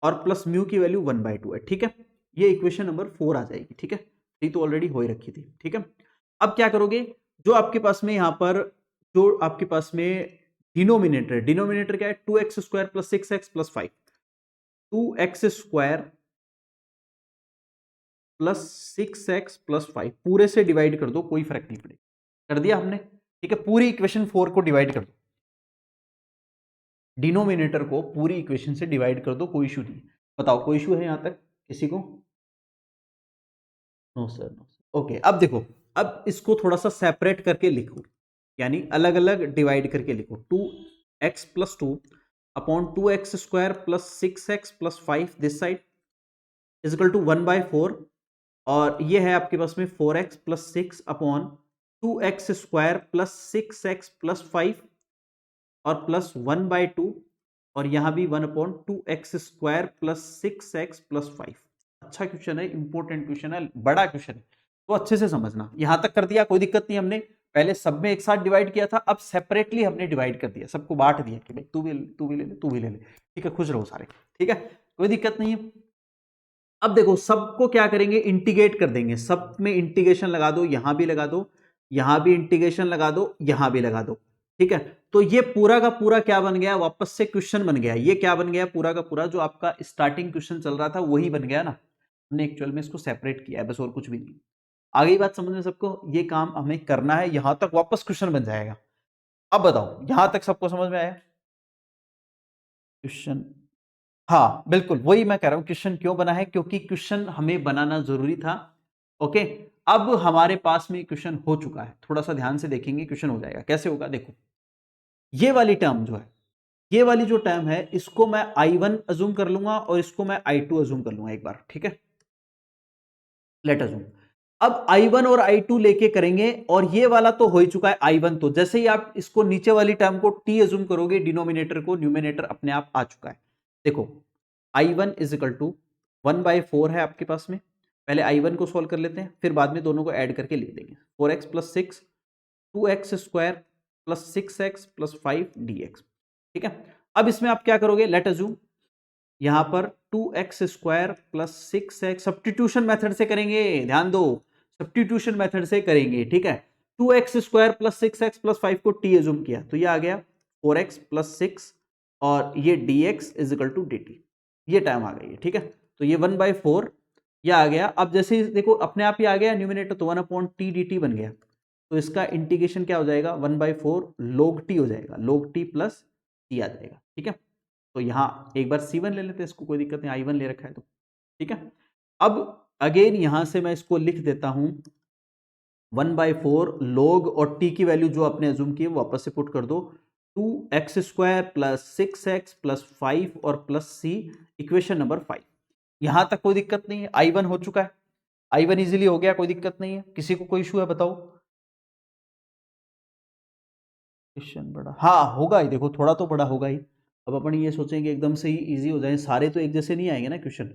और प्लस म्यू की वैल्यू 1/2 है, ठीक है। ये इक्वेशन नंबर 4 आ जाएगी, ठीक है। ये तो ऑलरेडी हो ही रखी थी, ठीक है। अब क्या करोगे, जो आपके पास में यहां पर, जो आपके पास में डिनोमिनेटर, डिनोमिनेटर क्या है 2x² plus 6x plus 5, 2x² plus 6x plus 5 पूरे से डिवाइड कर दो, कोई फर्क नहीं पड़ेगा, कर दिया हमने, ठीक है। पूरी इक्वेशन 4 को डिवाइड कर दो, डिनोमिनेटर को पूरी इक्वेशन से डिवाइड कर दो, कोई इशू नहीं। बताओ कोई इशू है यहां तक किसी को? No sir, no sir, okay. अब देखो, अब इसको थोड़ा सा सेपरेट करके लिखो, यानी अलग अलग डिवाइड करके लिखो, 2x+2 upon 2x² plus 6x plus 5 this side is equal to 1/4, और ये है आपके पास में 4x plus 6 upon 2x² plus 6x plus 5, और प्लस 1/2, और यहां भी 1/2x² प्लस 6x प्लस 5। अच्छा क्वेश्चन है, इंपॉर्टेंट क्वेश्चन है, बड़ा क्वेश्चन है, तो अच्छे से समझना। यहां तक कर दिया, कोई दिक्कत नहीं, हमने पहले सब में एक साथ डिवाइड किया था, अब सेपरेटली हमने डिवाइड कर दिया, सबको बांट दिया कि भाई तू भी ले ले, तू भी ले ले, ठीक है, खुश रहो सारे, ठीक है, कोई दिक्कत नहीं है। अब देखो, सबको क्या करेंगे, इंटीग्रेट कर देंगे, सब में इंटीग्रेशन लगा दो, यहां भी लगा दो, यहां भी इंटीग्रेशन लगा दो, यहां भी लगा दो, ठीक है। तो ये पूरा का पूरा क्या बन गया, वापस से क्वेश्चन बन गया, ये क्या बन गया, पूरा का पूरा जो आपका स्टार्टिंग क्वेश्चन चल रहा था वही बन गया ना, हमने एक्चुअल में इसको सेपरेट किया है बस, और कुछ भी नहीं। आगे बात समझ में सबको, ये काम हमें करना है, यहां तक वापस क्वेश्चन बन जाएगा। अब बताओ, यहां तक सबको समझ में आया क्वेश्चन? हाँ बिल्कुल, वही मैं कह रहा हूं, क्वेश्चन क्यों बना है, क्योंकि क्वेश्चन हमें बनाना जरूरी था, ओके। अब हमारे पास में क्वेश्चन हो चुका है, थोड़ा सा ध्यान से देखेंगे, क्वेश्चन हो जाएगा, कैसे होगा देखो, ये वाली टर्म जो है, ये वाली जो टर्म है, इसको मैं I1 अज्यूम कर लूंगा, और इसको मैं I2 अज्यूम कर लूंगा एक बार, ठीक है, लेट अज्यूम। अब I1 और I2 लेके करेंगे, और ये वाला तो हो ही चुका है I1, तो जैसे ही आप इसको नीचे वाली टर्म को t अज्यूम करोगे, डिनोमिनेटर को, न्यूमिनेटर अपने आप आ चुका है। देखो, I1 इज इक्वल टू 1/4 है आपके पास में, पहले I1 को सॉल्व कर लेते हैं, फिर बाद में दोनों को ऐड करके लिख देंगे, 4x plus 6, 2x² plus 6x plus 5 dx, ठीक है। अब इसमें आप क्या करोगे, लेट अज्यूम यहां पर 2x² plus 6x, substitution method से करेंगे, ध्यान दो, सब्स्टिट्यूशन मेथड से करेंगे, ठीक है। 2x² प्लस 6x प्लस 5 को t अज्यूम किया, तो ये आ गया 4x प्लस 6, और ये dx is equal to dt, ये टाइम आ गई है, ठीक है। तो ये 1/4 ये आ गया। अब जैसे ही देखो अपने आप ही आ गया न्यूमिनेटर, तो 1/t dt बन गया, तो इसका इंटीग्रेशन क्या हो जाएगा, 1/4 log t हो जाएगा, log t प्लस t आ जाएगा, ठीक है। तो यहां एक बार C1 ले लेते हैं, इसको कोई दिक्कत नहीं, I1 ले रखा है तो, ठीक है। अब अगेन यहां से मैं इसको लिख देता हूं 1/4 log और t की वैल्यू जो आपने एज्यूम की है वापस से पुट कर दो, 2x² प्लस 6x प्लस 5 और प्लस c, इक्वेशन नंबर 5। यहां तक कोई दिक्कत नहीं है, I1 हो चुका है, I1 इजीली हो गया, कोई दिक्कत नहीं है। किसी को कोई इशू है बताओ? क्वेश्चन बड़ा, हाँ होगा ही, देखो थोड़ा तो बड़ा होगा ही। अब अपन ये सोचेंगे एकदम से ही इजी हो जाए, सारे तो एक जैसे नहीं आएंगे ना क्वेश्चन।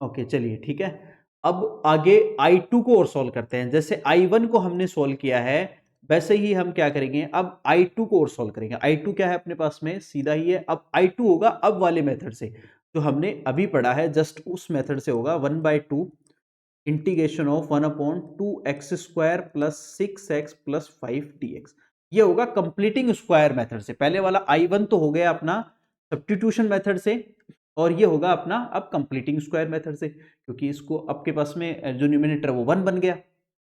ओके चलिए ठीक है। अब आगे I2 को और सॉल्व करते हैं। जैसे I1 को हमने सॉल्व किया है वैसे ही हम क्या करेंगे, अब I2 को और सॉल्व करेंगे। I2 क्या है अपने पास में, सीधा ही है। अब I2 होगा अब वाले मेथड से जो हमने अभी पढ़ा है, जस्ट उस मेथड से होगा। 1/2 integration of 1/2x² plus 6x plus 5dx। ये होगा कंप्लीटिंग स्क्वायर मेथड से। पहले वाला I1 तो हो गया अपना सब्स्टिट्यूशन मेथड से, और ये होगा अपना अब कंप्लीटिंग स्क्वायर मेथड से, क्योंकि इसको आपके पास में जो न्यूमिनेटर वो 1 बन गया।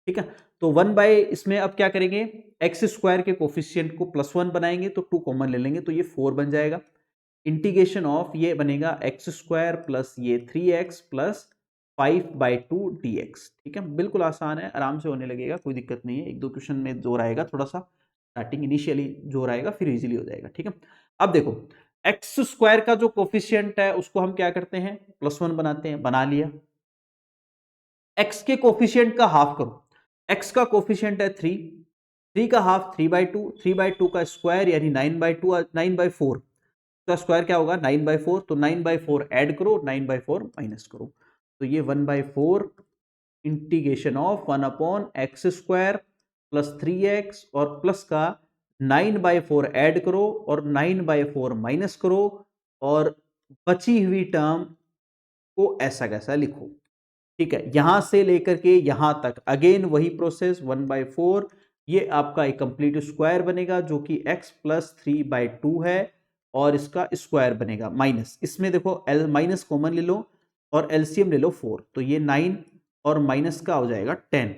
ठीक है, तो 1 इसमें अब क्या करेंगे, एक्स स्क्वायर के कोफिशिएंट को +1 बनाएंगे तो 2 कॉमन ले लेंगे तो ये 4 बन जाएगा। इंटीग्रेशन ऑफ ये बनेगा x² प्लस ये 3x प्लस 5/2 dx। ठीक है, बिल्कुल आसान है, आराम से होने लगेगा, कोई दिक्कत नहीं है। एक दो क्वेश्चन में जोर आएगा, थोड़ा सा स्टार्टिंग इनिशियली जोर आएगा, फिर इजीली हो जाएगा। ठीक है, अब देखो x² का जो कोफिशिएंट है उसको हम क्या करते हैं, +1 बनाते हैं, बना लिया। x के कोफिशिएंट का हाफ करो, x का कोफिशिएंट है 3, 3 का हाफ 3/2, 3/2 का स्क्वायर यानी 9/2, 9/4 का स्क्वायर क्या होगा 9/4, तो 9/4 ऐड करो, 9/4 माइनस करो, तो ये 1/4 integration of 1/x² plus 3x और प्लस का 9/4 ऐड करो और 9/4 माइनस करो, और बची हुई टर्म को ऐसा कैसा लिखो। ठीक है, यहां से लेकर के यहां तक अगेन वही प्रोसेस, 1/4 ये आपका एक कंप्लीट स्क्वायर बनेगा जो कि x प्लस 3/2 है, और इसका स्क्वायर बनेगा माइनस, इसमें देखो एल माइनस कॉमन ले लो और एलसीएम ले लो 4, तो ये 9 और माइनस का हो जाएगा 10,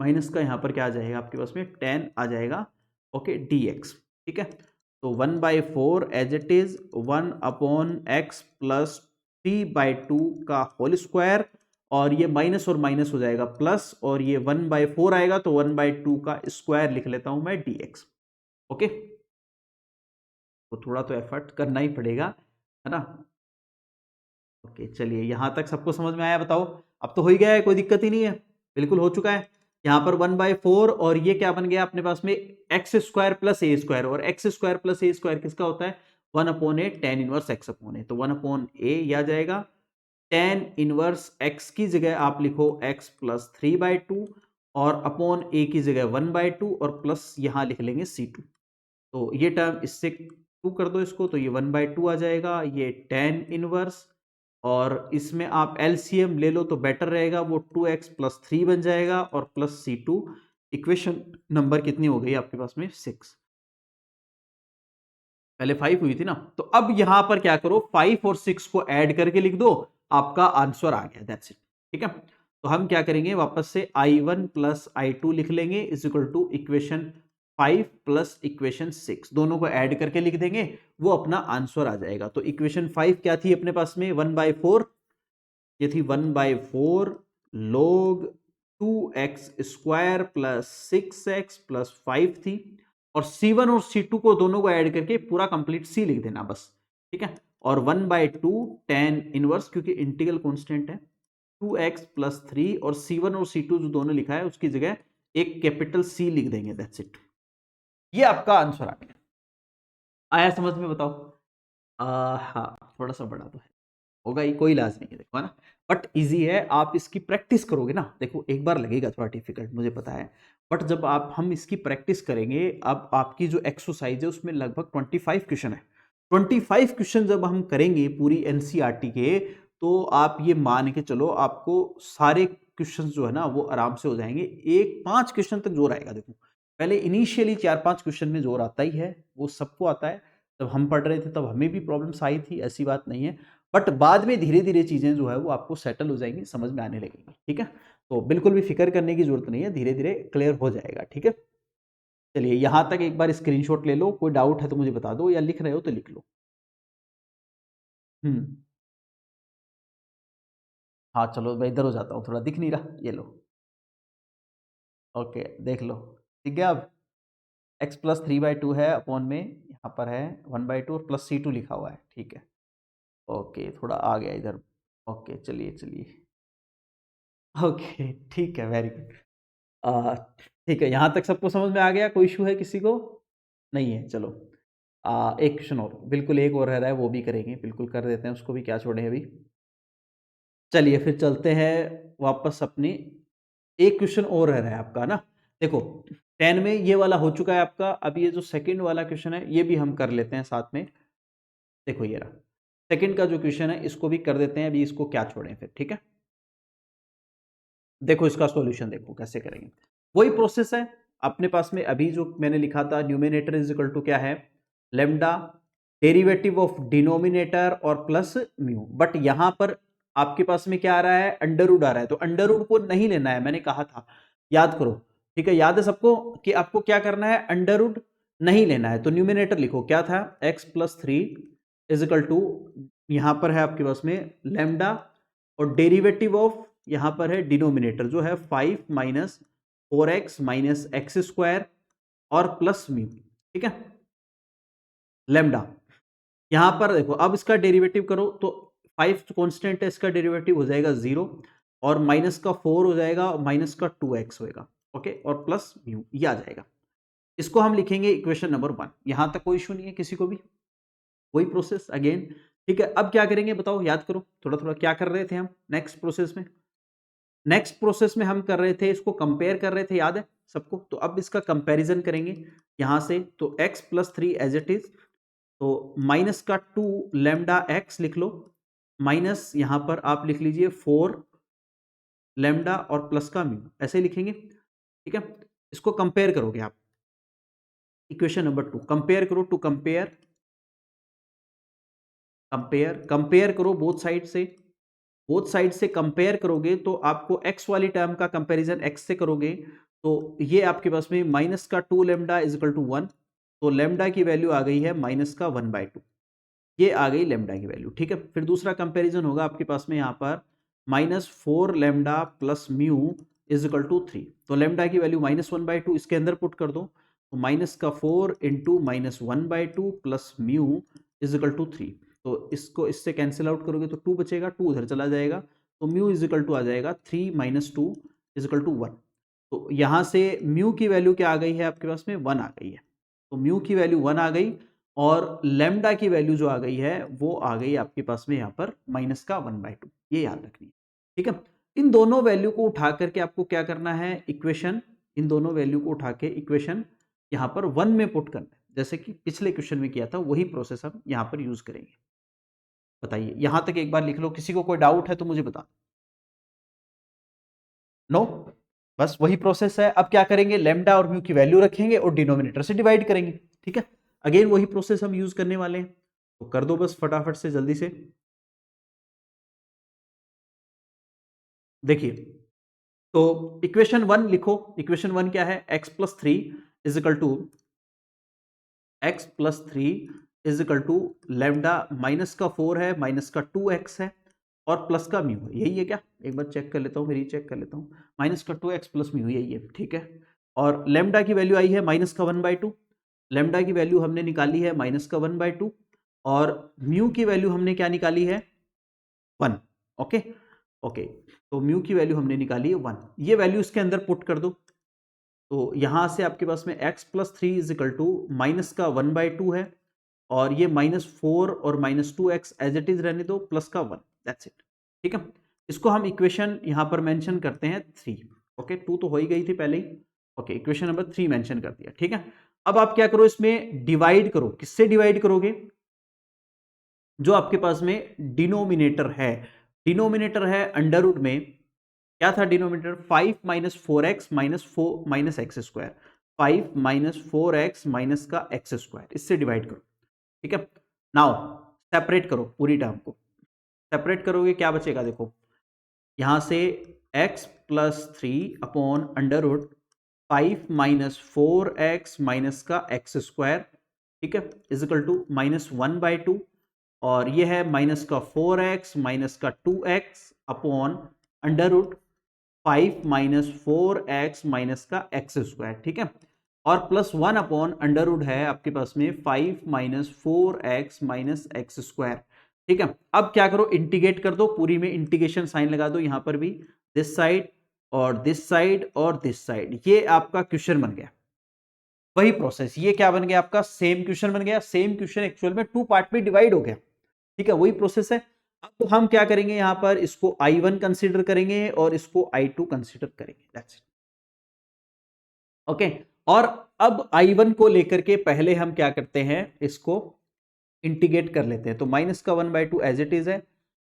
माइनस का यहाँ पर क्या आ जाएगा आपके पास में 10 आ जाएगा। Okay dx। ठीक है, तो 1/4 as it is 1/x plus 3/2 का होल स्क्वायर, और ये माइनस और माइनस हो जाएगा प्लस, और ये 1/4 आएगा तो 1/2 का स्क्वायर लिख लेता हूं मैं dx। ओके, तो थोड़ा तो एफर्ट करना ही पड़ेगा, है ना। ओके चलिए, यहां तक सबको समझ में आया बताओ? अब तो हो ही गया है, कोई दिक्कत ही नहीं है, बिल्कुल हो चुका है। यहां पर 1/4 और ये क्या बन गया अपने पास में x² प्लस a², और x² प्लस a² किसका होता है 1/a tan इनवर्स x/a, तो 1/a ये आ जाएगा। tan इनवर्स x की जगह आप लिखो x प्लस 3/2 और अपॉन a की जगह 1/2 और प्लस यहां लिख लेंगे c2, तो ये टर्म इससे 2 कर दो इसको, तो ये 1/2 आ जाएगा, ये tan इनवर्स, और इसमें आप एलसीएम ले लो तो बेटर रहेगा, वो 2x प्लस 3 बन जाएगा और प्लस c2। इक्वेशन नंबर कितनी हो गई आपके पास में 6, पहले 5 हुई थी ना, तो अब यहां पर क्या करो 5 और 6 को ऐड करके लिख दो, आपका आंसर आ गया, दैट्स इट। ठीक है, तो हम क्या करेंगे वापस से I1 प्लस I2 लिख लेंगे is equal to equation 5 plus equation 6, दोनों को ऐड करके लिख देंगे, वो अपना आंसर आ जाएगा। तो इक्वेशन 5 क्या थी अपने पास में 1/4, ये थी 1/4 log 2x² plus 6x plus 5 थी, और C1 और C2 को दोनों को ऐड करके पूरा कंप्लीट C लिख देना बस। ठीक है, और 1/2 tan इनवर्स, क्योंकि इंटीग्रल कांस्टेंट है, 2x प्लस 3, और C1 और C2 जो दोनों लिखा है उसकी जगह एक कैपिटल C लिख देंगे, दैट्स इट। ये आपका आंसर आ गया, आया समझ में बताओ? हाँ थोड़ा सा बड़ा तो है, होगा ही, कोई इलाज नहीं है, देखो है ना, बट इजी है। आप इसकी प्रैक्टिस करोगे ना, देखो एक बार लगेगा थोड़ा डिफिकल्ट मुझे पता है, बट जब आप हम इसकी प्रैक्टिस करेंगे, अब आपकी जो एक्सरसाइज है उसमें लगभग 25 क्वेश्चन है, 25 क्वेश्चन जब हम करेंगे पूरी एनसीईआरटी के, तो आप ये मान के चलो आपको सारे क्वेश्चन जो है ना वो आराम से हो जाएंगे। एक 5 क्वेश्चन तक जोर आएगा, देखो पहले इनिशियली 4-5 क्वेश्चन में जोर आता ही है, वो सबको आता है। जब हम पढ़ रहे थे तब हमें भी प्रॉब्लम्स आई थी, ऐसी बात नहीं है, बट बाद में धीरे धीरे चीजें जो है वो आपको सेटल हो जाएंगी, समझ में आने लगेंगी। ठीक है, तो बिल्कुल भी फिक्र करने की जरूरत नहीं है, धीरे धीरे क्लियर हो जाएगा। ठीक है। चलिए यहां तक एक बार स्क्रीनशॉट ले लो, कोई डाउट है तो मुझे बता दो, या लिख रहे हो तो लिख लो। हम्म। हाँ चलो मैं इधर हो जाता हूँ, थोड़ा दिख नहीं रहा, ये लो। ओके देख लो। ठीक है, अब x प्लस 3/2 है अपॉन में, यहाँ पर है 1/2 और प्लस C2 लिखा हुआ है। ठीक है, ओके थोड़ा आ गया इधर। ओके चलिए चलिए। ओके ठीक है, वेरी गुड। ठीक है, यहाँ तक सबको समझ में आ गया? कोई इशू है किसी को? नहीं है, चलो। एक क्वेश्चन और, बिल्कुल एक और रह रहा है, वो भी करेंगे, बिल्कुल कर देते हैं उसको भी, क्या छोड़े अभी। चलिए फिर चलते हैं वापस अपनी। एक क्वेश्चन और रह रहा है आपका ना। देखो 10 में ये वाला हो चुका है आपका, अब ये जो सेकंड वाला क्वेश्चन है ये भी हम कर लेते हैं साथ में। देखो ये रहा सेकंड का जो क्वेश्चन है, इसको भी कर देते हैं अभी, इसको क्या छोड़ें फिर। ठीक है, देखो इसका सॉल्यूशन देखो कैसे करेंगे। वही प्रोसेस है अपने पास में, अभी जो मैंने लिखा था, न्यूमिनेटर इज इक्वल टू क्या है, लेमडा, डेरिवेटिव ऑफ डिनोमिनेटर और प्लस म्यू। बट यहां पर आपके पास में क्या आ रहा है, अंडर रूट आ रहा है, तो अंडर रूट को नहीं लेना है, मैंने कहा था, याद करो। ठीक है, याद है सबको कि आपको क्या करना है, अंडर रूट नहीं लेना है। तो न्यूमिनेटर लिखो क्या था, x plus 3 is equal to, यहां पर है आपके पास में लेमडा, और डेरिवेटिव ऑफ यहां पर है डिनोमिनेटर जो है 5 minus 4x minus x square और प्लस म्यू। ठीक है, लेमडा, यहां पर देखो अब इसका डेरिवेटिव करो तो 5 कांस्टेंट है, इसका डेरिवेटिव हो जाएगा 0, और माइनस का 4 हो जाएगा, और माइनस का 2x होएगा। ओके, और प्लस म्यू ये आ जाएगा। इसको हम लिखेंगे इक्वेशन नंबर 1। यहां तक कोई इशू नहीं है किसी को भी? वही प्रोसेस अगेन। ठीक है, अब क्या करेंगे बताओ, याद करो थोड़ा थोड़ा, क्या कर रहे थे हम नेक्स्ट प्रोसेस में? नेक्स्ट प्रोसेस में हम कर रहे थे, इसको कंपेयर कर रहे थे, याद है सबको? तो अब इसका कंपैरिजन करेंगे यहां से, तो x plus 3 as it is, तो माइनस का 2 लेमडा x लिख लो, माइनस यहां पर आप लिख लीजिए 4 लेमडा और प्लस का म्यू, ऐसे ही लिखेंगे। ठीक है, इसको कंपेयर करोगे आप, इक्वेशन नंबर 2 कंपेयर करो, टू कंपेयर, कंपेयर कंपेयर करो बोथ साइड से, बोथ साइड से कंपेयर करोगे तो आपको x वाली टर्म का कंपैरिजन x से करोगे, तो ये आपके पास में माइनस का 2 लेमडा इज इक्वल टू 1, तो लेमडा की वैल्यू आ गई है माइनस का 1/2, ये आ गई लेमडा की वैल्यू। ठीक है, फिर दूसरा कंपैरिजन होगा आपके पास में यहाँ पर minus 4 lambda plus mu is equal to 3, तो लेमडा की वैल्यू -1/2 इसके अंदर पुट कर दो, तो माइनस का 4 into -1/2 plus mu is equal to 3, तो इसको इससे कैंसिल आउट करोगे तो 2 बचेगा, 2 उधर चला जाएगा, तो म्यू इज इक्वल टू आ जाएगा 3 माइनस 2 इज इक्वल टू 1। तो यहां से म्यू की वैल्यू क्या आ गई है आपके पास में, 1 आ गई है, तो म्यू की वैल्यू 1 आ गई, और लेमडा की वैल्यू जो आ गई है वो आ गई आपके पास में यहाँ पर माइनस का 1/2, ये याद रखनी है। ठीक है, इन दोनों वैल्यू को उठा करके आपको क्या करना है, इक्वेशन, इन दोनों वैल्यू को उठा के इक्वेशन यहाँ पर 1 में पुट करना है, जैसे कि पिछले क्वेश्चन में किया था, वही प्रोसेस हम यहाँ पर यूज करेंगे। बताइए यहां तक एक बार लिख लो, किसी को कोई डाउट है तो मुझे बता। नो, बस वही प्रोसेस है। अब क्या करेंगे, लेमडा और म्यू की वैल्यू रखेंगे और डिनोमिनेटर से डिवाइड करेंगे। ठीक है, अगेन वही प्रोसेस हम यूज करने वाले हैं, तो कर दो बस फटाफट से जल्दी से। देखिए, तो इक्वेशन 1 लिखो, इक्वेशन 1 क्या है, x plus 3 is equal to, x plus 3 is equal to lambda, minus का 4 है, माइनस का 2x है, और प्लस का म्यू है, यही है क्या? एक बार चेक कर लेता हूँ, मेरी चेक कर लेता हूँ, माइनस का 2x प्लस म्यू यही है। ठीक है, और लेमडा की वैल्यू आई है माइनस का 1/2, लेमडा की वैल्यू हमने निकाली है माइनस का 1/2, और म्यू की वैल्यू हमने क्या निकाली है, 1। ओके, ओके, तो म्यू की वैल्यू हमने निकाली है 1, ये वैल्यू इसके अंदर पुट कर दो, तो यहां से आपके पास में x plus 3 is equal to minus का 1/2 है, और ये -4 और -2x एज इट इज रहने दो, प्लस का 1, दैट्स इट। ठीक है, इसको हम इक्वेशन यहां पर मेंशन करते हैं 3। ओके, 2 तो हो ही गई थी पहले ही। ओके, इक्वेशन नंबर 3 मेंशन कर दिया। ठीक है, अब आप क्या करो, इसमें डिवाइड करो, किससे डिवाइड करोगे, जो आपके पास में डिनोमिनेटर है, डिनोमिनेटर है अंडर रूट में, क्या था denominator, 5 minus 4x minus 4 minus x square, 5 minus 4x minus का एक्स स्क्वायर, इससे डिवाइड करो। ठीक है, नाउ सेपरेट करो पूरी टर्म को, सेपरेट करोगे क्या बचेगा, देखो यहां से x plus 3 upon under root 5 minus 4x minus का एक्स स्क्वायर, ठीक है, इज इक्वल टू -1/2, और ये है माइनस का 4x माइनस का 2x upon under root 5 minus 4x minus का एक्स स्क्वायर, ठीक है, और +1 अपॉन अंडर रूट है आपके पास में 5 minus 4x minus x square, ठीक है। अब क्या करो, इंटीग्रेट कर दो, पूरी में इंटीग्रेशन साइन लगा दो, यहां पर भी दिस साइड और दिस साइड और दिस साइड, ये आपका क्वेश्चन बन गया। वही प्रोसेस, ये क्या बन गया आपका, सेम क्वेश्चन बन गया। सेम क्वेश्चन एक्चुअल में 2 पार्ट में डिवाइड हो गया, ठीक है, वही प्रोसेस है। अब हम क्या करेंगे, यहां पर इसको I1 कंसीडर करेंगे और इसको I2 कंसीडर करेंगे, दैट्स इट, ओके। और अब I1 को लेकर के पहले हम क्या करते हैं, इसको इंटीग्रेट कर लेते हैं। तो -1/2 एज इट इज है,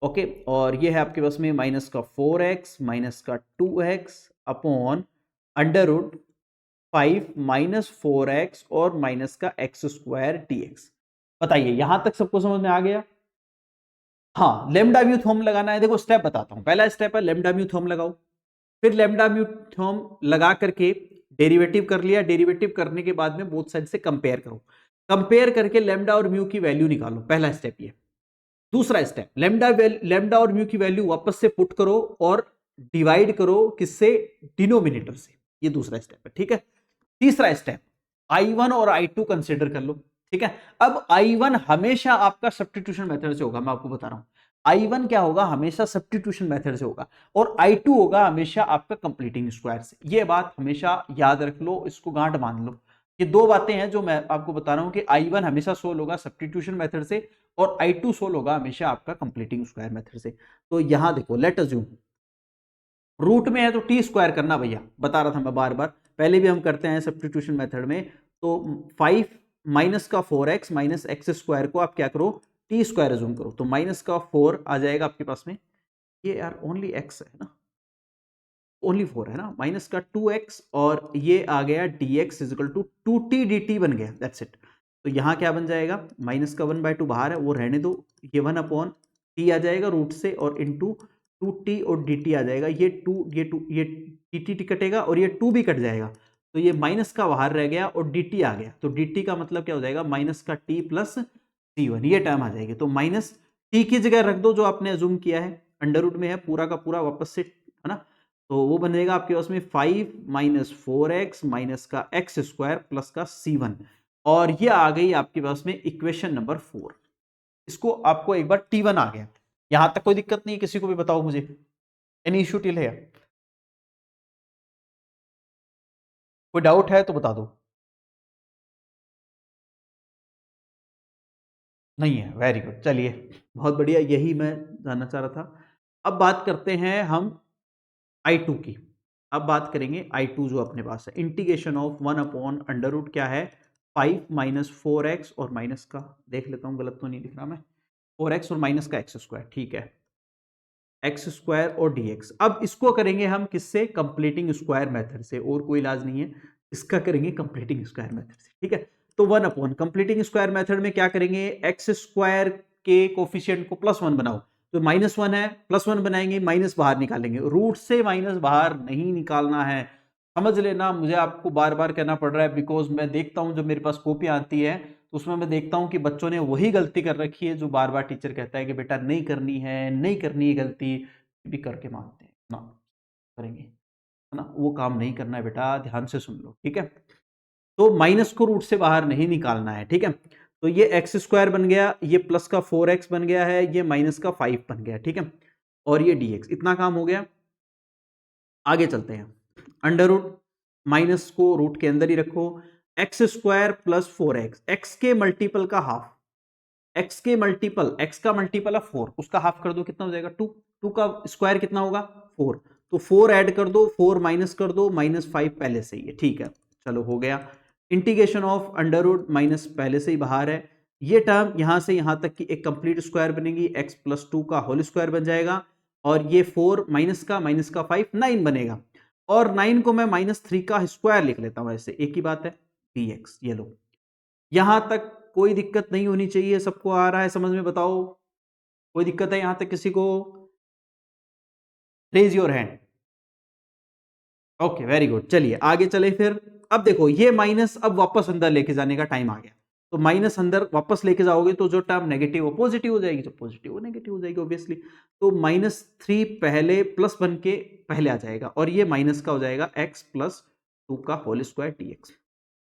ओके, और ये है आपके पास में -4x माइनस का 2x upon under root 5 minus 4x और माइनस का एक्स स्क्वायर dx। बताइए यहां तक सबको समझ में आ गया? हाँ, लेमडा म्यू थ्योरम लगाना है। देखो स्टेप बताता हूं, पहला स्टेप है लेमडा म्यू थ्योरम लगाओ, फिर लेमडा म्यू थ्योरम लगा करके डेरिवेटिव कर लिया, डेरिवेटिव करने के बाद में बोथ साइड से कंपेयर करो, कंपेयर करके लेमडा और म्यू की वैल्यू निकालो, पहला स्टेप ये। दूसरा स्टेप, लेमडा और म्यू की वैल्यू वापस से पुट करो और डिवाइड करो किससे, डिनोमिनेटर से, ये दूसरा स्टेप है, ठीक है। तीसरा स्टेप, I1 और I2 कंसीडर कर लो, ठीक है। अब I1 हमेशा आपका सब्स्टिट्यूशन मेथड से होगा, मैं आपको बता रहा हूं, I1 क्या होगा, हमेशा सब्स्टिट्यूशन मेथड से होगा, और I2 होगा हमेशा आपका कंप्लीटिंग स्क्वायर से। ये बात हमेशा याद रख लो, इसको गांठ बांध लो। ये दो बातें हैं जो मैं आपको बता रहा हूं कि I1 हमेशा सोल्व होगा सब्स्टिट्यूशन मेथड से, और I2 सोल्व होगा हमेशा आपका कंप्लीटिंग स्क्वायर मेथड से। तो यहां देखो, लेट अज्यूम रूट में है तो टी स्क्वायर करना भैया, बता रहा था मैं बार बार, पहले भी हम करते हैं सब्स्टिट्यूशन मेथड में। तो 5 माइनस का 4x माइनस एक्स स्क्वायर को आप क्या करो, टी स्क्वायर अज्यूम करो, तो माइनस का 4 आ जाएगा आपके पास में, ये यार ओनली x है ना, ओनली 4 है ना, माइनस का 2x और ये आ गया dx is equal to 2t dt बन गया, दैट्स इट। तो यहाँ क्या बन जाएगा, माइनस का 1/2 बाहर है वो रहने दो, ये 1 अपॉन टी आ जाएगा रूट से, और इंटू 2t और dt आ जाएगा, ये 2 ये dt कटेगा और ये 2 भी कट जाएगा, तो ये माइनस का बाहर रह गया और dt आ गया, तो dt का मतलब क्या हो जाएगा, माइनस का t प्लस c1, ये टर्म आ जाएगी। तो माइनस t की जगह रख दो जो आपने अज्यूम किया है, अंडर रूट में है पूरा का पूरा वापस से, है ना, तो वो बनेगा आपके पास में 5 माइनस 4x माइनस का एक्स स्क्वायर प्लस का c1, और ये आ गई आपके पास में इक्वेशन नंबर 4। इसको आपको एक बार t1 आ गया, यहां तक कोई दिक्कत नहीं है, किसी को भी बताओ मुझे, एनी इश्यू टिल है, कोई डाउट है तो बता दो। नहीं है, वेरी गुड, चलिए बहुत बढ़िया, यही मैं जानना चाह रहा था। अब बात करते हैं हम I2 की, अब बात करेंगे I2 जो अपने पास है, integration of 1 upon under root क्या है, 5 माइनस 4x और माइनस का, देख लेता हूं गलत तो नहीं लिख रहा मैं, 4x और माइनस का एक्स स्क्वायर, ठीक है, एक्स स्क्वायर और dx। अब इसको करेंगे हम किससे, कंप्लीटिंग स्क्वायर मेथड से, और कोई इलाज नहीं है, इसका करेंगे कंप्लीटिंग स्क्वायर मेथड से, ठीक है। तो 1 अपॉन कंप्लीटिंग स्क्वायर मेथड में क्या करेंगे, एक्स स्क्वायर के कोफिशिएंट को +1 बनाओ, तो -1 है, +1 बनाएंगे, माइनस बाहर निकालेंगे, रूट से माइनस बाहर नहीं निकालना है, समझ लेना, मुझे आपको बार बार कहना पड़ रहा है, बिकॉज मैं देखता हूं जब मेरे पास कॉपी आती है तो उसमें मैं देखता हूं कि बच्चों ने वही गलती कर रखी है जो बार बार टीचर कहता है कि बेटा नहीं करनी है, नहीं करनी है गलती, भी करके मानते हैं ना, करेंगे, है ना, वो काम नहीं करना है बेटा, ध्यान से सुन लो, ठीक है। तो माइनस को रूट से बाहर नहीं निकालना है, ठीक है। तो ये एक्स स्क्वायर बन गया, ये प्लस का 4x बन गया है, ये माइनस का 5 बन गया, ठीक है, और ये dx, इतना काम हो गया। आगे चलते हैं, अंडर रूट, माइनस को रूट के अंदर ही रखो, x square plus 4x, x के मल्टीपल का हाफ, एक्स के मल्टीपल, एक्स का मल्टीपल है 4, उसका हाफ कर दो, कितना हो जाएगा 2, 2 का स्क्वायर कितना होगा 4, तो 4 ऐड कर दो, 4 माइनस कर दो, -5 पहले से ही है, ठीक है, चलो हो गया। Integration of under root minus पहले से ही बाहर है, ये टर्म यहां से यहां तक की एक कंप्लीट स्क्वायर बनेगी, x प्लस 2 का होल स्क्वायर बन जाएगा, और ये 4 माइनस का 5 9 बनेगा, और 9 को मैं -3 का स्क्वायर लिख लेता हूं, ऐसे एक ही बात है, dx, ये लो, यहां तक कोई दिक्कत नहीं होनी चाहिए, सबको आ रहा है समझ में, बताओ कोई दिक्कत है यहां तक किसी को, raise your hand. Okay very good. चलिए आगे चले फिर। अब देखो ये माइनस अब वापस अंदर लेके जाने का टाइम आ गया। तो माइनस अंदर वापस लेके जाओगे तो जो टर्म नेगेटिव वो पॉजिटिव हो जाएगी, जो पॉजिटिव वो नेगेटिव हो जाएगी ऑब्वियसली। तो -3 पहले प्लस बन के पहले आ जाएगा और ये माइनस का हो जाएगा x प्लस 2 का होल स्क्वायर dx।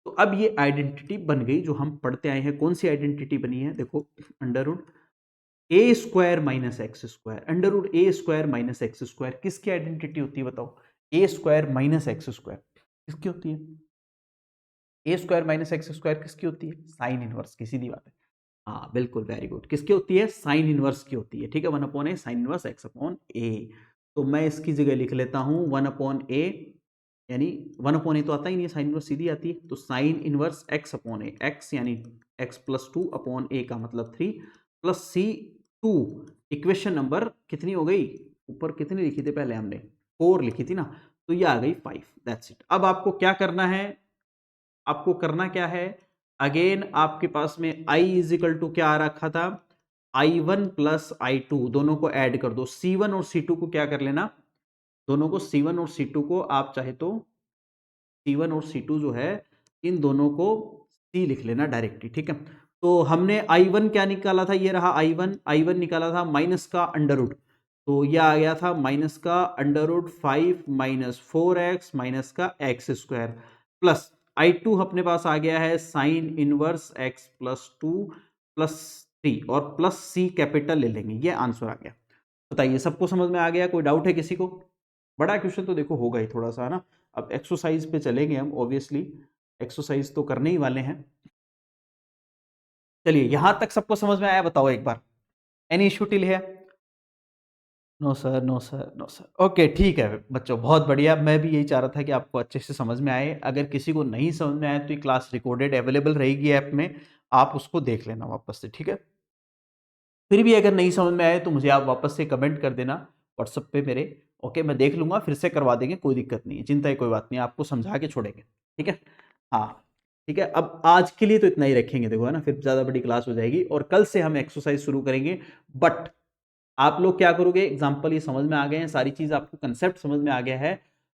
तो अब ये आइडेंटिटी बन गई जो हम पढ़ते आए हैं। कौन सी आइडेंटिटी बनी है? देखो, under root a square minus x square, under root a square minus x square किसकी आइडेंटिटी होती है बताओ? A square minus x square किसकी होती है? A square minus x square किसकी होती है? साइन इनवर्स की, सीधी बात है। हाँ बिल्कुल, वेरी गुड। किसकी होती है? साइन इनवर्स की होती है। ठीक है, 1/a sine inverse x upon a. तो मैं इसकी जगह लिख लेता हूं 1/a, यानी 1/a तो आता ही नहीं है, साइन इनवर्स सीधी आती है। तो sign inverse x upon a, x यानी x प्लस 2 अपॉन ए का मतलब 3 प्लस C2। इक्वेशन नंबर कितनी हो गई? ऊपर कितनी लिखी थी पहले हमने? 4 लिखी थी ना, तो ये आ गई 5। That's it. अब आपको क्या करना है? आपको करना क्या है? अगेन आपके पास में i इज इक्वल टू क्या आ रखा था? i1 प्लस i2, दोनों को ऐड कर दो। C1 और C2 को क्या कर लेना? दोनों को C1 और C2 को आप चाहे तो C1 और C2 जो है इन दोनों को C लिख लेना डायरेक्टली। ठीक है, तो हमने I1 क्या निकाला था? ये रहा I1 निकाला था माइनस का अंडर रूट। तो ये आ गया था माइनस का under root 5 minus 4x minus का एक्स स्क्वायर प्लस I2 अपने पास आ गया है sine inverse x plus 2 plus 3 और प्लस C कैपिटल ले लेंगे। ये आंसर आ गया। बताइए सबको समझ में आ गया? कोई डाउट है किसी को? बड़ा क्वेश्चन तो देखो होगा ही थोड़ा सा, है ना। अब एक्सरसाइज पे चलेंगे हम, ऑब्वियसली एक्सरसाइज तो करने ही वाले हैं। चलिए यहां तक सबको समझ में आया? बताओ एक बार। एनी इशू टिल है? No sir, no sir, no sir. Okay ठीक है बच्चों, बहुत बढ़िया। मैं भी यही चाह रहा था कि आपको अच्छे से समझ में आए। अगर किसी को नहीं समझ में आए तो ये क्लास रिकॉर्डेड अवेलेबल रहेगी ऐप में, आप उसको देख लेना वापस से। ठीक है, फिर भी अगर नहीं समझ में आए तो मुझे आप वापस से कमेंट कर देना व्हाट्सएप पे मेरे। ओके, मैं देख लूंगा, फिर से करवा देंगे, कोई दिक्कत नहीं है, चिंता ही कोई बात नहीं, आपको समझा के छोड़ेंगे। ठीक है, हाँ ठीक है। अब आज के लिए तो इतना ही रखेंगे, देखो है ना, फिर ज्यादा बड़ी क्लास हो जाएगी और कल से हम एक्सरसाइज शुरू करेंगे। बट आप लोग क्या करोगे? एग्जाम्पल ये समझ में आ गए हैं, सारी चीज आपको कंसेप्ट समझ में आ गया है,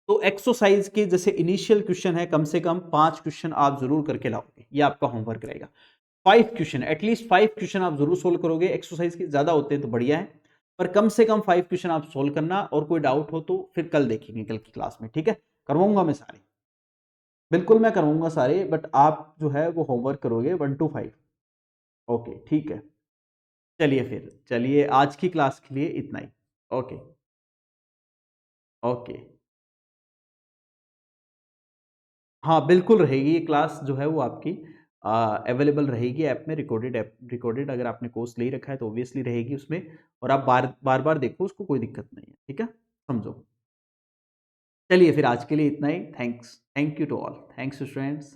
तो एक्सरसाइज के जैसे इनिशियल क्वेश्चन है कम से कम 5 क्वेश्चन आप जरूर करके लाओगे, ये आपका होमवर्क रहेगा। 5 क्वेश्चन, एटलीस्ट 5 क्वेश्चन आप जरूर सोल्व करोगे। एक्सरसाइज के ज्यादा होते हैं तो बढ़िया है, पर कम से कम 5 क्वेश्चन आप सोल्व करना। और कोई डाउट हो तो फिर कल देखेंगे, कल की क्लास में। ठीक है, करवाऊंगा मैं सारे, बिल्कुल मैं करवाऊंगा सारे, बट आप जो है वो होमवर्क करोगे 1 to 5। ओके ठीक है, चलिए फिर, चलिए आज की क्लास के लिए इतना ही। Okay, okay. हाँ बिल्कुल रहेगी, ये क्लास जो है वो आपकी अवेलेबल रहेगी ऐप में, रिकॉर्डेड ऐप, रिकॉर्डेड। अगर आपने कोर्स ले रखा है तो ऑब्वियसली रहेगी उसमें, और आप बार बार बार देखो उसको, कोई दिक्कत नहीं है। ठीक है, समझो। चलिए फिर आज के लिए इतना ही। Thanks, thank you to all, thanks students.